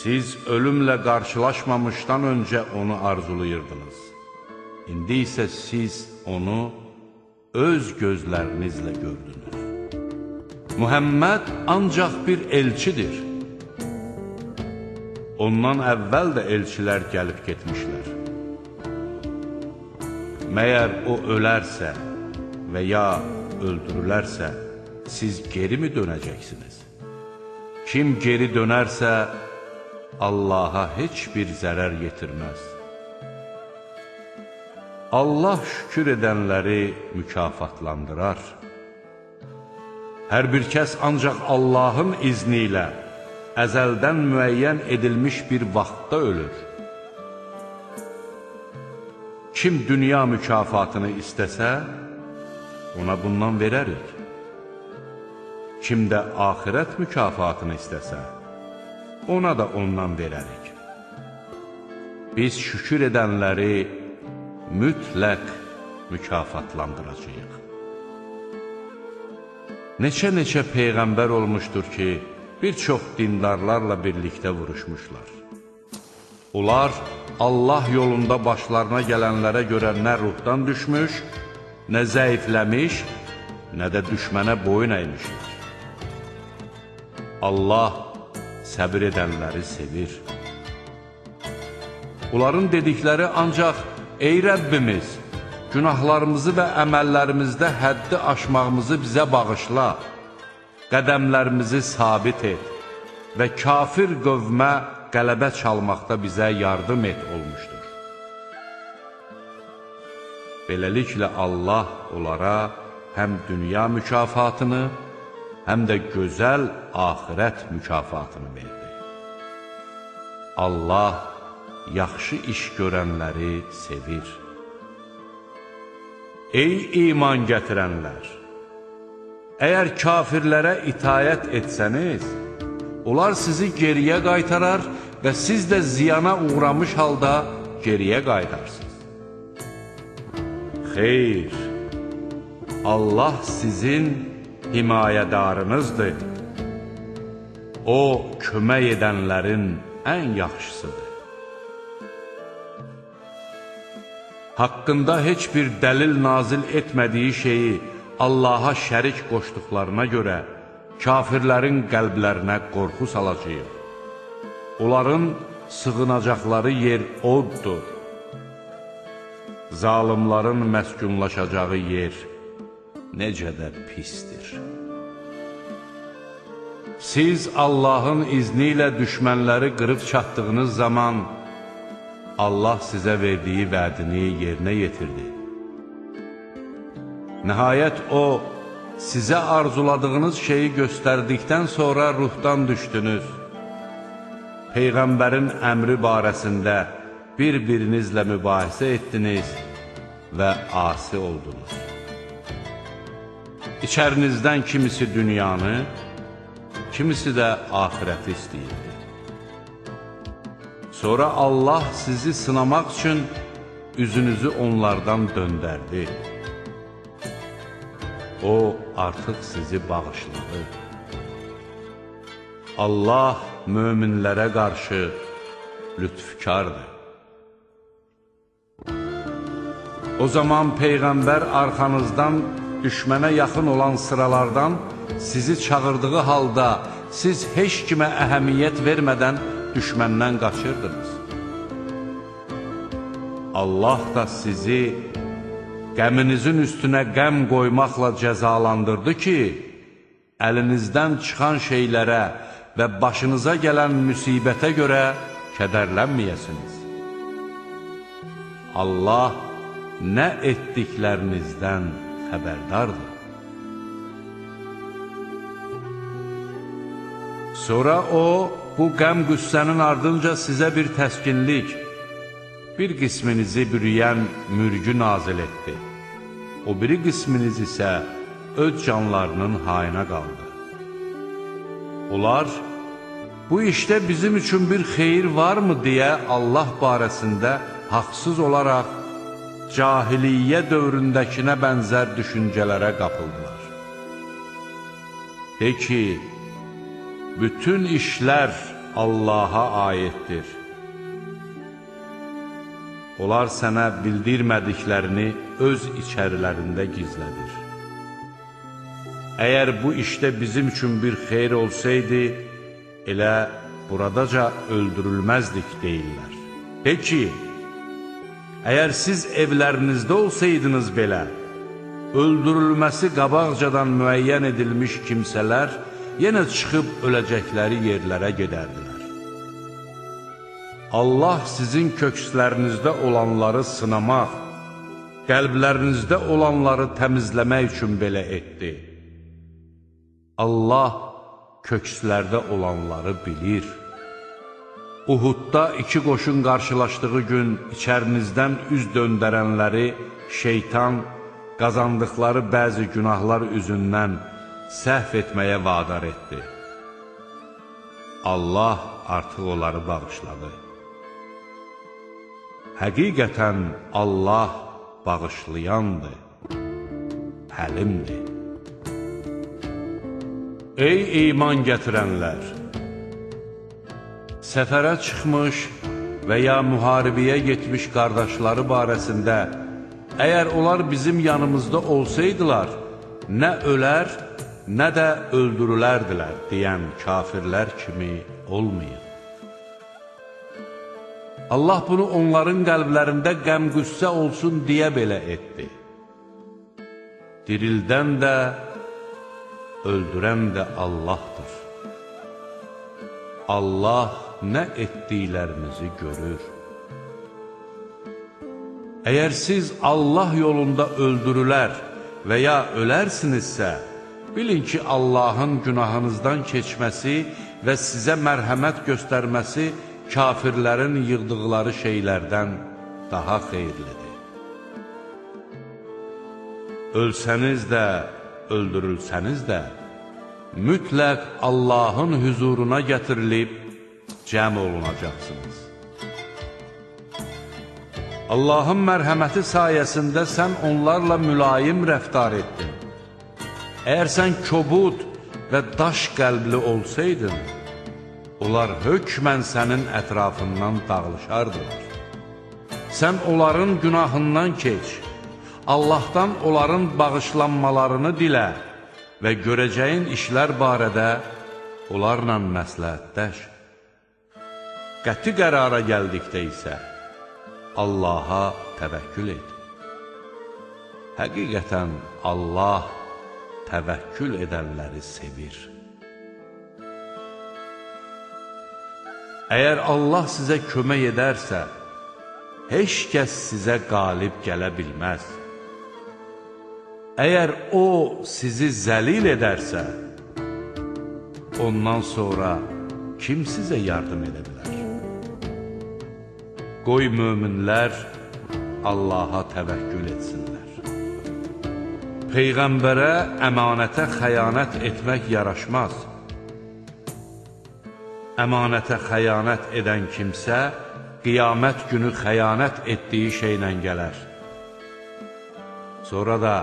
Siz ölümlə qarşılaşmamışdan öncə onu arzulayırdınız. İndi isə siz onu öz gözlərinizlə gördünüz. Muhammed ancaq bir elçidir. Ondan əvvəl də elçilər gəlib getmişlər. məyər o ölərsə və ya öldürülərsə, siz geri mi dönəcəksiniz? Kim geri dönərsə, Allaha heç bir zərər yetirməz. Allah şükür edənləri mükafatlandırar. Hər bir kəs ancaq Allahın izni ilə əzəldən müəyyən edilmiş bir vaxtda ölür. Kim dünya mükafatını istəsə, ona bundan verərik. Kim də axirət mükafatını istəsə, ona da ondan verərik. Biz şükür edənləri mütləq mükafatlandıracağıq. Neçə-neçə peyğəmbər olmuşdur ki, bir çox dindarlarla birlikdə vuruşmuşlar. Onlar Allah yolunda başlarına gələnlərə görə nə ruhdan düşmüş, nə zəifləmiş, nə də düşmənə boyun əymişlər. Allah səbir edənləri sevir. Onların dedikləri ancaq, ey Rəbbimiz, günahlarımızı və əməllərimizdə həddi aşmağımızı bizə bağışla, qədəmlərimizi sabit et və kafir qövmə qələbə çalmaqda bizə yardım et olmuşdur. Beləliklə Allah onlara həm dünya mükafatını, həm də gözəl axirət mükafatını verdi. Allah yaxşı iş görənləri sevir. Ey iman gətirənlər! Əgər kafirlərə itayət etsəniz, onlar sizi geriyə qaytarar və siz də ziyana uğramış halda geriyə qaytarsınız. Xeyr, Allah sizin himayədarınızdır. O, kömək edənlərin ən yaxşısıdır. Haqqında heç bir dəlil nazil etmədiyi şeyi Allaha şərik qoşduqlarına görə kafirlərin qəlblərinə qorxu salacağıq. Onların sığınacaqları yer oddur. Zalimların məskunlaşacağı yer necə də pisdir. Siz Allahın izni ilə düşmənləri qırıb çatdığınız zaman Allah sizə verdiyi vədini yerinə yetirdi. Nəhayət O, sizə arzuladığınız şeyi göstərdikdən sonra ruhdan düşdünüz. Peyğəmbərin əmri barəsində bir-birinizlə mübahisə etdiniz və asi oldunuz. İçərinizdən kimisi dünyanı, kimisi də axirəti istəyirdi. Sonra Allah sizi sınamaq üçün üzünüzü onlardan döndərdi. O, artıq sizi bağışladı. Allah möminlərə qarşı lütfkardır. O zaman Peyğəmbər arxanızdan düşmənə yaxın olan sıralardan sizi çağırdığı halda siz heç kimə əhəmiyyət vermədən düşməndən qaçırdınız. Allah da sizi qəminizin üstünə qəm qoymaqla cəzalandırdı ki, əlinizdən çıxan şeylərə və başınıza gələn müsibətə görə kədərlənməyəsiniz. Allah nə etdiklərinizdən xəbərdardır. Sonra O, bu qəm-qüssənin ardınca sizə bir təskinlik, bir qisminizi bürüyən mürgü nazil etdi. O biri qisminiz isə öz canlarının hayına qaldı. Onlar, bu işdə bizim üçün bir xeyir varmı deyə Allah barəsində haqsız olaraq cahiliyyə dövründəkinə bənzər düşüncələrə qapıldılar. De ki, bütün işlər Allaha aiddir. Onlar sənə bildirmədiklərini öz içərilərində gizlədir. Əgər bu işdə bizim üçün bir xeyir olsaydı, elə buradaca öldürülməzdik deyirlər. De ki, Əgər siz evlərinizdə olsaydınız belə, öldürülməsi qabaqcadan müəyyən edilmiş kimsələr yenə çıxıb öləcəkləri yerlərə gedərdilər. Allah sizin kökslərinizdə olanları sınamaq, qəlblərinizdə olanları təmizləmək üçün belə etdi. Allah kökslərdə olanları bilir. Uhudda iki qoşun qarşılaşdığı gün içərinizdən üz döndərənləri şeytan qazandıqları bəzi günahlar üzündən səhv etməyə vadar etdi. Allah artıq onları bağışladı. Həqiqətən Allah bağışlayandır, həlimdir. Ey iman gətirənlər! Səfərə çıxmış və ya müharibəyə getmiş qardaşları barəsində əgər onlar bizim yanımızda olsaydılar, nə ölər, nə də öldürülərdilər deyən kafirlər kimi olmayın. Allah bunu onların qəlblərində qəm-qüssə olsun deyə belə etdi. Dirildən də, öldürən də Allahdır. Allah nə etdiklərinizi görür. Əgər siz Allah yolunda öldürülər və ya ölərsinizsə, bilin ki, Allahın günahınızdan keçməsi və sizə mərhəmət göstərməsi kafirlərin yığdıqları şeylərdən daha xeyirlidir. Ölsəniz də, öldürülsəniz də, mütləq Allahın hüzuruna gətirilib cəm olunacaqsınız. Allahın mərhəməti sayəsində sən onlarla mülayim rəftar etdin. Əgər sən kobud və daş qəlbli olsaydın, onlar hökmən sənin ətrafından dağılışardılar. Sən onların günahından keç, Allahdan onların bağışlanmalarını dilə və görəcəyin işlər barədə onlarla məsləhətləş. Qəti qərara gəldikdə isə Allaha təvəkkül et. Həqiqətən Allah təvəkkül edənləri sevir. Əgər Allah sizə kömək edərsə, heç kəs sizə qalib gələ bilməz. Əgər O sizi zəlil edərsə, ondan sonra kim sizə yardım edə bilər? Qoy möminlər Allaha təvəkkül etsinlər. Peyğəmbərə əmanətə xəyanət etmək yaraşmaz. Əmanətə xəyanət edən kimsə, qiyamət günü xəyanət etdiyi şeylə gələr. Sonra da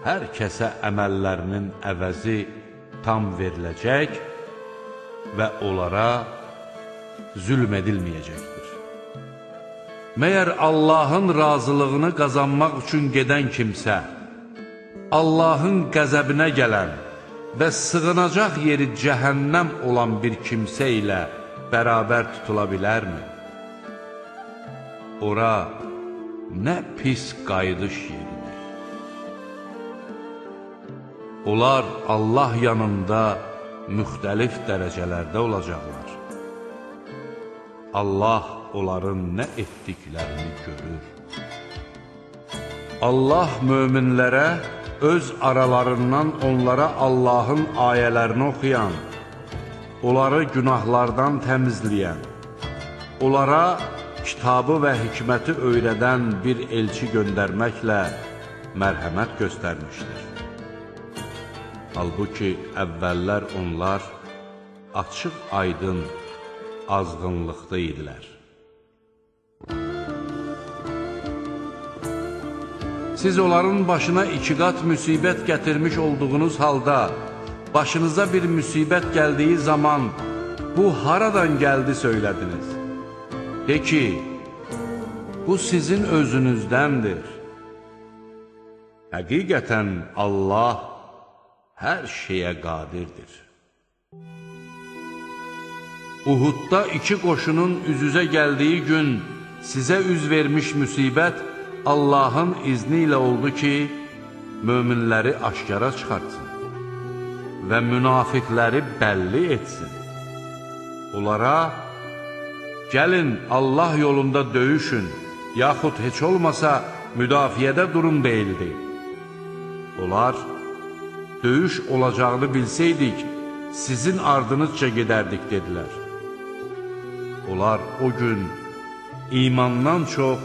hər kəsə əməllərinin əvəzi tam veriləcək və onlara zülm edilməyəcəkdir. Məyər Allahın razılığını qazanmaq üçün gedən kimsə, Allahın qəzəbinə gələn və sığınacaq yeri cəhənnəm olan bir kimsə ilə bərabər tutula bilərmi? Ora nə pis qayıdış yeridir. Onlar Allah yanında müxtəlif dərəcələrdə olacaqlar. Allah onların nə etdiklərini görür. Allah möminlərə öz aralarından onlara Allahın ayələrini oxuyan, onları günahlardan təmizləyən, onlara kitabı və hikməti öyrədən bir elçi göndərməklə mərhəmət göstərmişdir. Halbuki əvvəllər onlar açıq aydın azğınlıqda idilər. Siz onların başına 2 qat müsibət gətirmiş olduğunuz halda, başınıza bir müsibət gəldiyi zaman, bu haradan gəldi söylədiniz? De ki, bu sizin özünüzdəndir. Həqiqətən Allah hər şeyə qadirdir. Uhudda 2 qoşunun üz-üzə gəldiyi gün sizə üz vermiş müsibət Allahın izni ilə oldu ki, möminləri aşkara çıxartsın və münafiqləri bəlli etsin. Onlara, gəlin Allah yolunda döyüşün, yaxud heç olmasa müdafiədə durun deyildi. Onlar, döyüş olacağını bilsəydik, sizin ardınızca gedərdik, dedilər. Onlar o gün imandan çox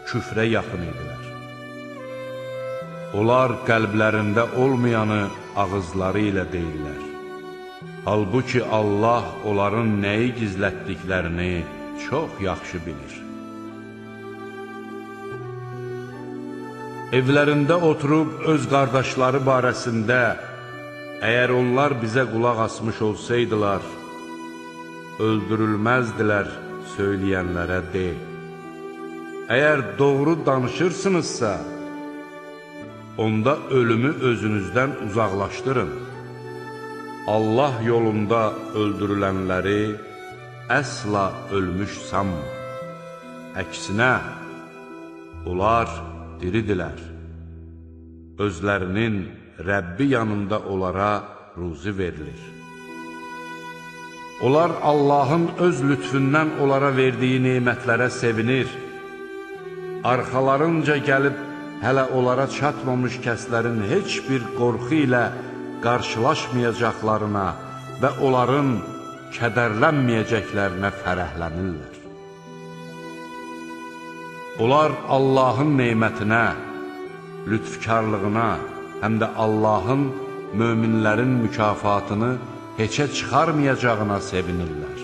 küfrə yaxın idilər. Onlar qəlblərində olmayanı ağızları ilə deyirlər. Halbuki Allah onların nəyi gizlətdiklərini çox yaxşı bilir. Evlərində oturub öz qardaşları barəsində, əgər onlar bizə qulaq asmış olsaydılar, öldürülməzdilər söyləyənlərə de. Əgər doğru danışırsınızsa, onda ölümü özünüzdən uzaqlaşdırın. Allah yolunda öldürülənləri əsla ölmüş sanma. Əksinə, onlar diridilər. Özlərinin Rəbbi yanında onlara ruzi verilir. Onlar Allahın öz lütfündən onlara verdiyi nemətlərə sevinir. Arxalarınca gəlib hələ onlara çatmamış kəslərin heç bir qorxu ilə qarşılaşmayacaqlarına və onların kədərlənməyəcəklərinə fərəhlənirlər. Onlar Allahın nemətinə, lütfkarlığına, həm də Allahın möminlərin mükafatını heçə çıxarmayacağına sevinirlər.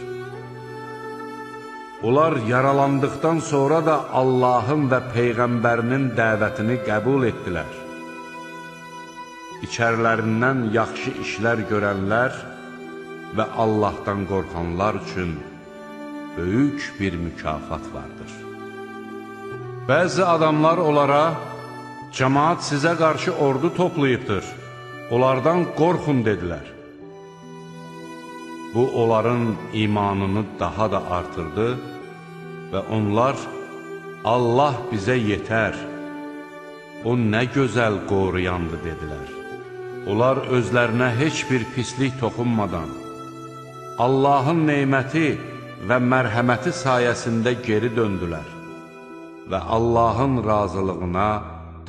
Onlar yaralandıqdan sonra da Allahın və Peyğəmbərinin dəvətini qəbul etdilər. İçərilərindən yaxşı işlər görənlər və Allahdan qorxanlar üçün böyük bir mükafat vardır. Bəzi adamlar onlara, cəmaat sizə qarşı ordu toplayıbdır, onlardan qorxun dedilər. Bu, onların imanını daha da artırdı və onlar, Allah bizə yetər, o nə gözəl qoruyandı, dedilər. Onlar özlərinə heç bir pislik toxunmadan, Allahın neyməti və mərhəməti sayəsində geri döndülər və Allahın razılığına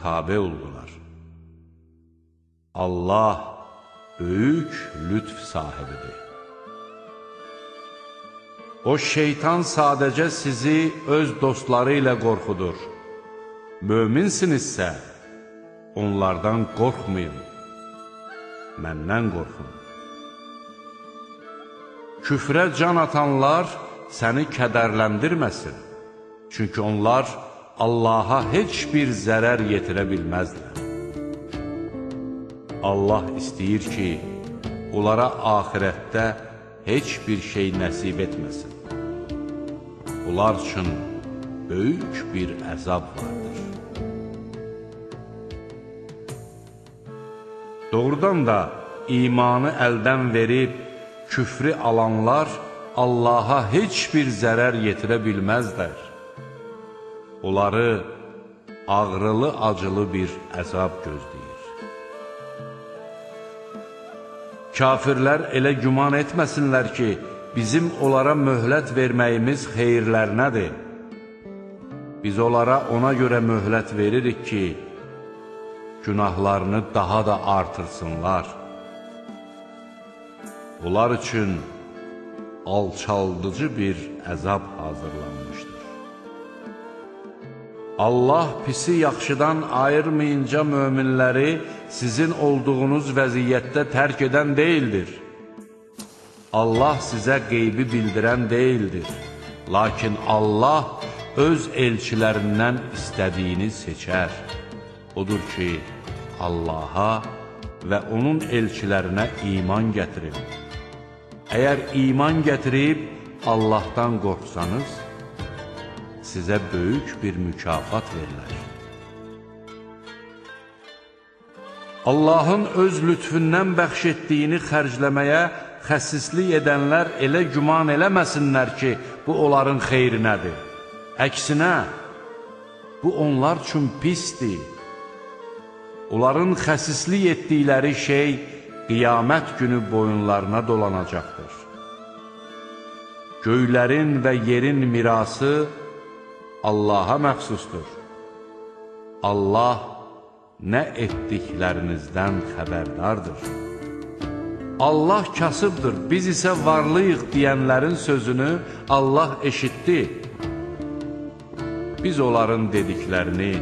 tabe oldular. Allah böyük lütf sahibidir. O şeytan sadəcə sizi öz dostları ilə qorxudur. Möminsinizsə, onlardan qorxmayın, məndən qorxun. Küfrə can atanlar səni kədərləndirməsin, çünki onlar Allaha heç bir zərər yetirə bilməzlər. Allah istəyir ki, onlara axirətdə heç bir şey nəsib etməsin. Onlar üçün böyük bir əzab vardır. Doğrudan da imanı əldən verib küfrü alanlar Allaha heç bir zərər yetirə bilməzlər. Onları ağrılı-acılı bir əzab gözləyir. Kafirlər elə güman etməsinlər ki, bizim onlara möhlət verməyimiz xeyirlərinədir. Biz onlara ona görə möhlət veririk ki, günahlarını daha da artırsınlar. Onlar üçün alçaldıcı bir əzab hazırlanmışdır. Allah pisi yaxşıdan ayırmayınca möminləri sizin olduğunuz vəziyyətdə tərk edən deyildir. Allah sizə qeybi bildirən deyildir. Lakin Allah öz elçilərindən istədiyini seçər. Odur ki, Allaha və onun elçilərinə iman gətirin. Əgər iman gətirib Allahdan qorxsanız, sizə böyük bir mükafat verilər. Allahın öz lütfündən bəxş etdiyini xərcləməyə xəsislik edənlər elə güman eləməsinlər ki, bu onların xeyrinədir. Əksinə, bu onlar üçün pisdir. Onların xəsislik etdikləri şey qiyamət günü boyunlarına dolanacaqdır. Göylərin və yerin mirası Allaha məxsusdur. Allah nə etdiklərinizdən xəbərdardır. Allah kasıbdır, biz isə varlıyıq deyənlərin sözünü Allah eşitdi. Biz onların dediklərini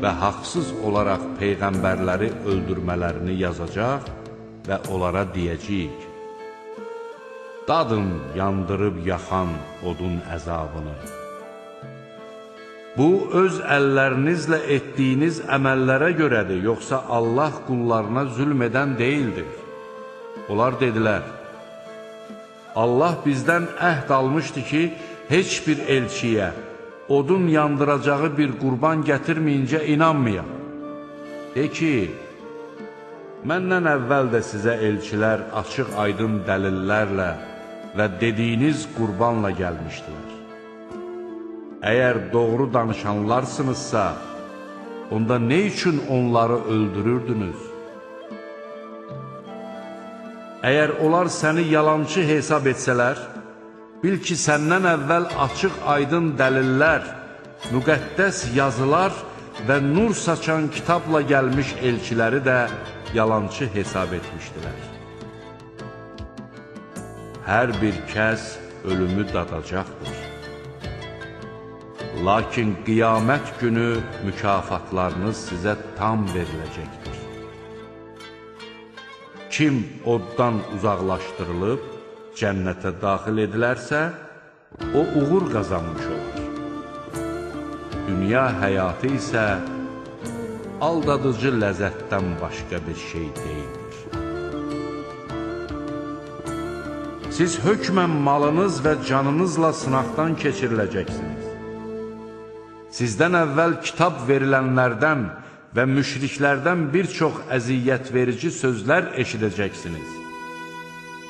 və haqsız olaraq peyğəmbərləri öldürmələrini yazacaq və onlara deyəcəyik: dadın yandırıb yaxan odun əzabını. Bu, öz əllərinizlə etdiyiniz əməllərə görədir, yoxsa Allah qullarına zülm edən deyildir. Onlar dedilər: Allah bizdən əhd almışdı ki, heç bir elçiyə odun yandıracağı bir qurban gətirməyincə inanmayaq. De ki, məndən əvvəl də sizə elçilər açıq aydın dəlillərlə və dediyiniz qurbanla gəlmişdilər. Əgər doğru danışanlarsınızsa, onda nə üçün onları öldürürdünüz? Əgər onlar səni yalançı hesab etsələr, bil ki, səndən əvvəl açıq aydın dəlillər, müqəddəs yazılar və nur saçan kitabla gəlmiş elçiləri də yalançı hesab etmişdilər. Hər bir kəs ölümü dadacaqdır. Lakin qiyamət günü mükafatlarınız sizə tam veriləcəkdir. Kim oddan uzaqlaşdırılıb cənnətə daxil edilərsə, o uğur qazanmış olur. Dünya həyatı isə aldadıcı ləzzətdən başqa bir şey deyildir. Siz hökmən malınız və canınızla sınaqdan keçiriləcəksiniz. Sizdən əvvəl kitab verilənlərdən və müşriklərdən bir çox əziyyət verici sözlər eşidəcəksiniz.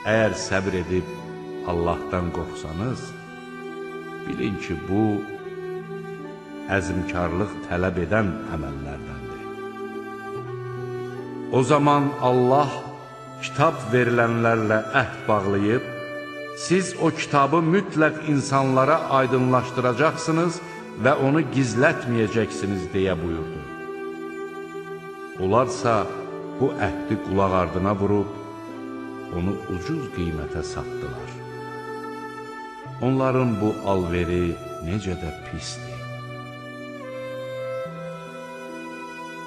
Əgər səbr edib Allahdan qorxsanız, bilin ki, bu əzmkarlıq tələb edən əməllərdəndir. O zaman Allah kitab verilənlərlə əhd bağlayıb, siz o kitabı mütləq insanlara aydınlaşdıracaqsınız və onu gizlətməyəcəksiniz deyə buyurdu. Onlarsa bu əhdi qulaq ardına vurub, onu ucuz qiymətə satdılar. Onların bu alveri necə də pisdir.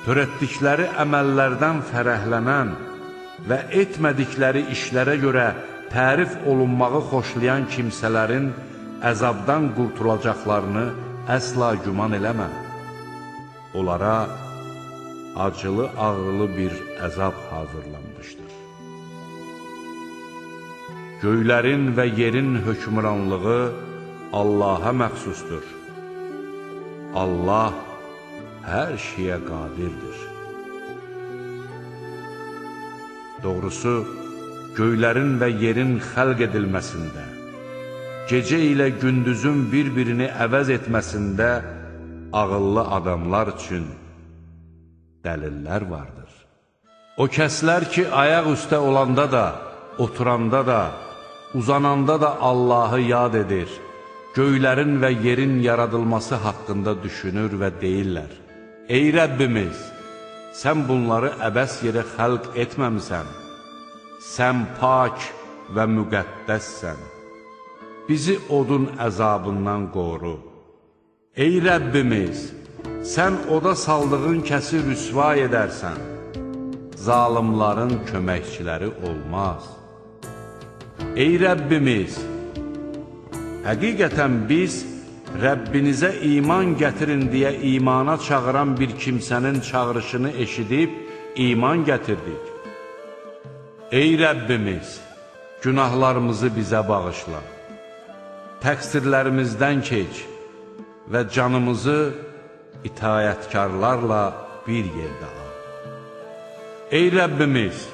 Törətdikləri əməllərdən fərəhlənən və etmədikləri işlərə görə tərif olunmağı xoşlayan kimsələrin əzabdan qurtulacaqlarını əsla güman eləmə. Onlara acılı-ağrılı bir əzab hazırlanmışdır. Göylərin və yerin hökmranlığı Allaha məxsusdur. Allah hər şeyə qadirdir. Doğrusu, göylərin və yerin xəlq edilməsində, gecə ilə gündüzün bir-birini əvəz etməsində ağıllı adamlar üçün dəlillər vardır. O kəslər ki, ayaq üstə olanda da, oturanda da, uzananda da Allahı yad edir, göylərin və yerin yaradılması haqqında düşünür və deyirlər: Ey Rəbbimiz, sən bunları əbəs yerə xəlq etməmisən, sən pak və müqəddəssən, bizi odun əzabından qoru. Ey Rəbbimiz, sən oda saldığın kəsi rüsva edərsən, zalimların köməkçiləri olmaz. Ey Rəbbimiz, həqiqətən biz Rəbbinizə iman gətirin deyə imana çağıran bir kimsənin çağırışını eşidib iman gətirdik. Ey Rəbbimiz, günahlarımızı bizə bağışla, təqsirlərimizdən keç və canımızı itayətkarlarla bir yerdə al. Ey Rəbbimiz,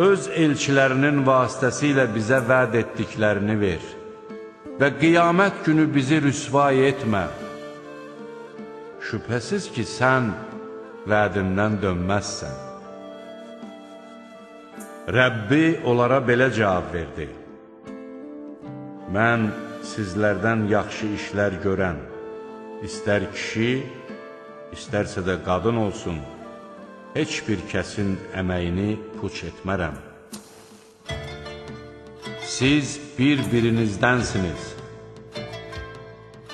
öz elçilərinin vasitəsilə bizə vəd etdiklərini ver. və qiyamət günü bizi rüsvay etmə. Şübhəsiz ki, sən vədindən dönməzsən. Rəbbi onlara belə cavab verdi: Mən sizlərdən yaxşı işlər görən, istər kişi, istərsə də qadın olsun, heç bir kəsin əməyini puç etmərəm. Siz bir-birinizdənsiniz.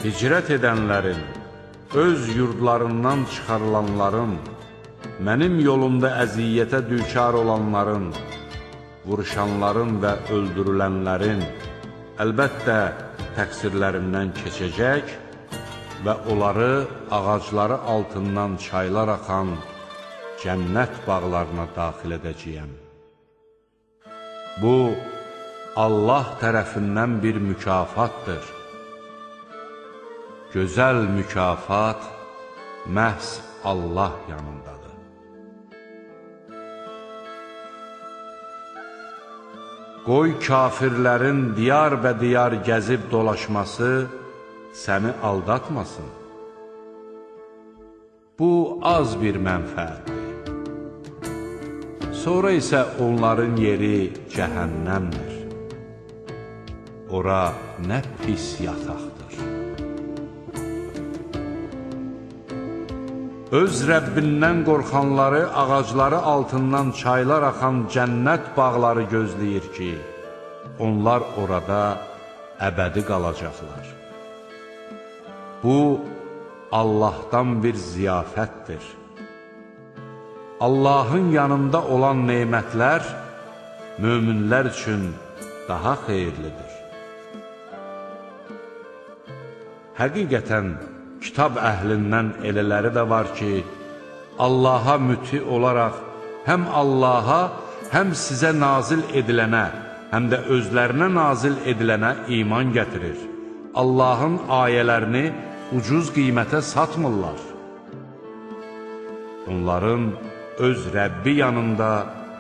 Hicrət edənlərin, öz yurdlarından çıxarılanların, mənim yolumda əziyyətə düçar olanların, vuruşanların və öldürülənlərin, əlbəttə təqsirlərindən keçəcək və onları ağacları altından çaylar axan cənnət bağlarına daxil edəcəyəm. Bu, Allah tərəfindən bir mükafatdır. Gözəl mükafat məhz Allah yanındadır. Qoy kafirlərin diyar və diyar gəzib dolaşması səni aldatmasın. Bu az bir mənfəətdir. Sonra isə onların yeri cəhənnəmdir. Ora nə pis yataqdır. Öz Rəbbindən qorxanları ağacları altından çaylar axan cənnət bağları gözləyir ki, onlar orada əbədi qalacaqlar. Bu, Allahdan bir ziyafətdir. Allahın yanında olan nemətlər möminlər üçün daha xeyirlidir. Həqiqətən, kitab əhlindən elələri də var ki, Allaha müti olaraq həm Allaha, həm sizə nazil edilənə, həm də özlərinə nazil edilənə iman gətirir. Allahın ayələrini ucuz qiymətə satmırlar. Onların öz Rəbbi yanında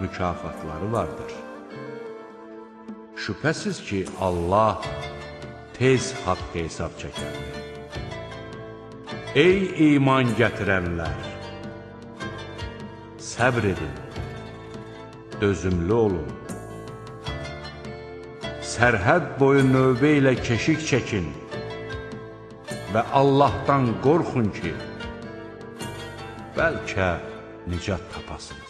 mükafatları vardır. Şübhəsiz ki, Allah tez haqq hesab çəkərdir. Ey iman gətirənlər! Səbr edin, dözümlü olun. Sərhəd boyu növbə ilə keşik çəkin və Allahdan qorxun ki, bəlkə nicat tapasın.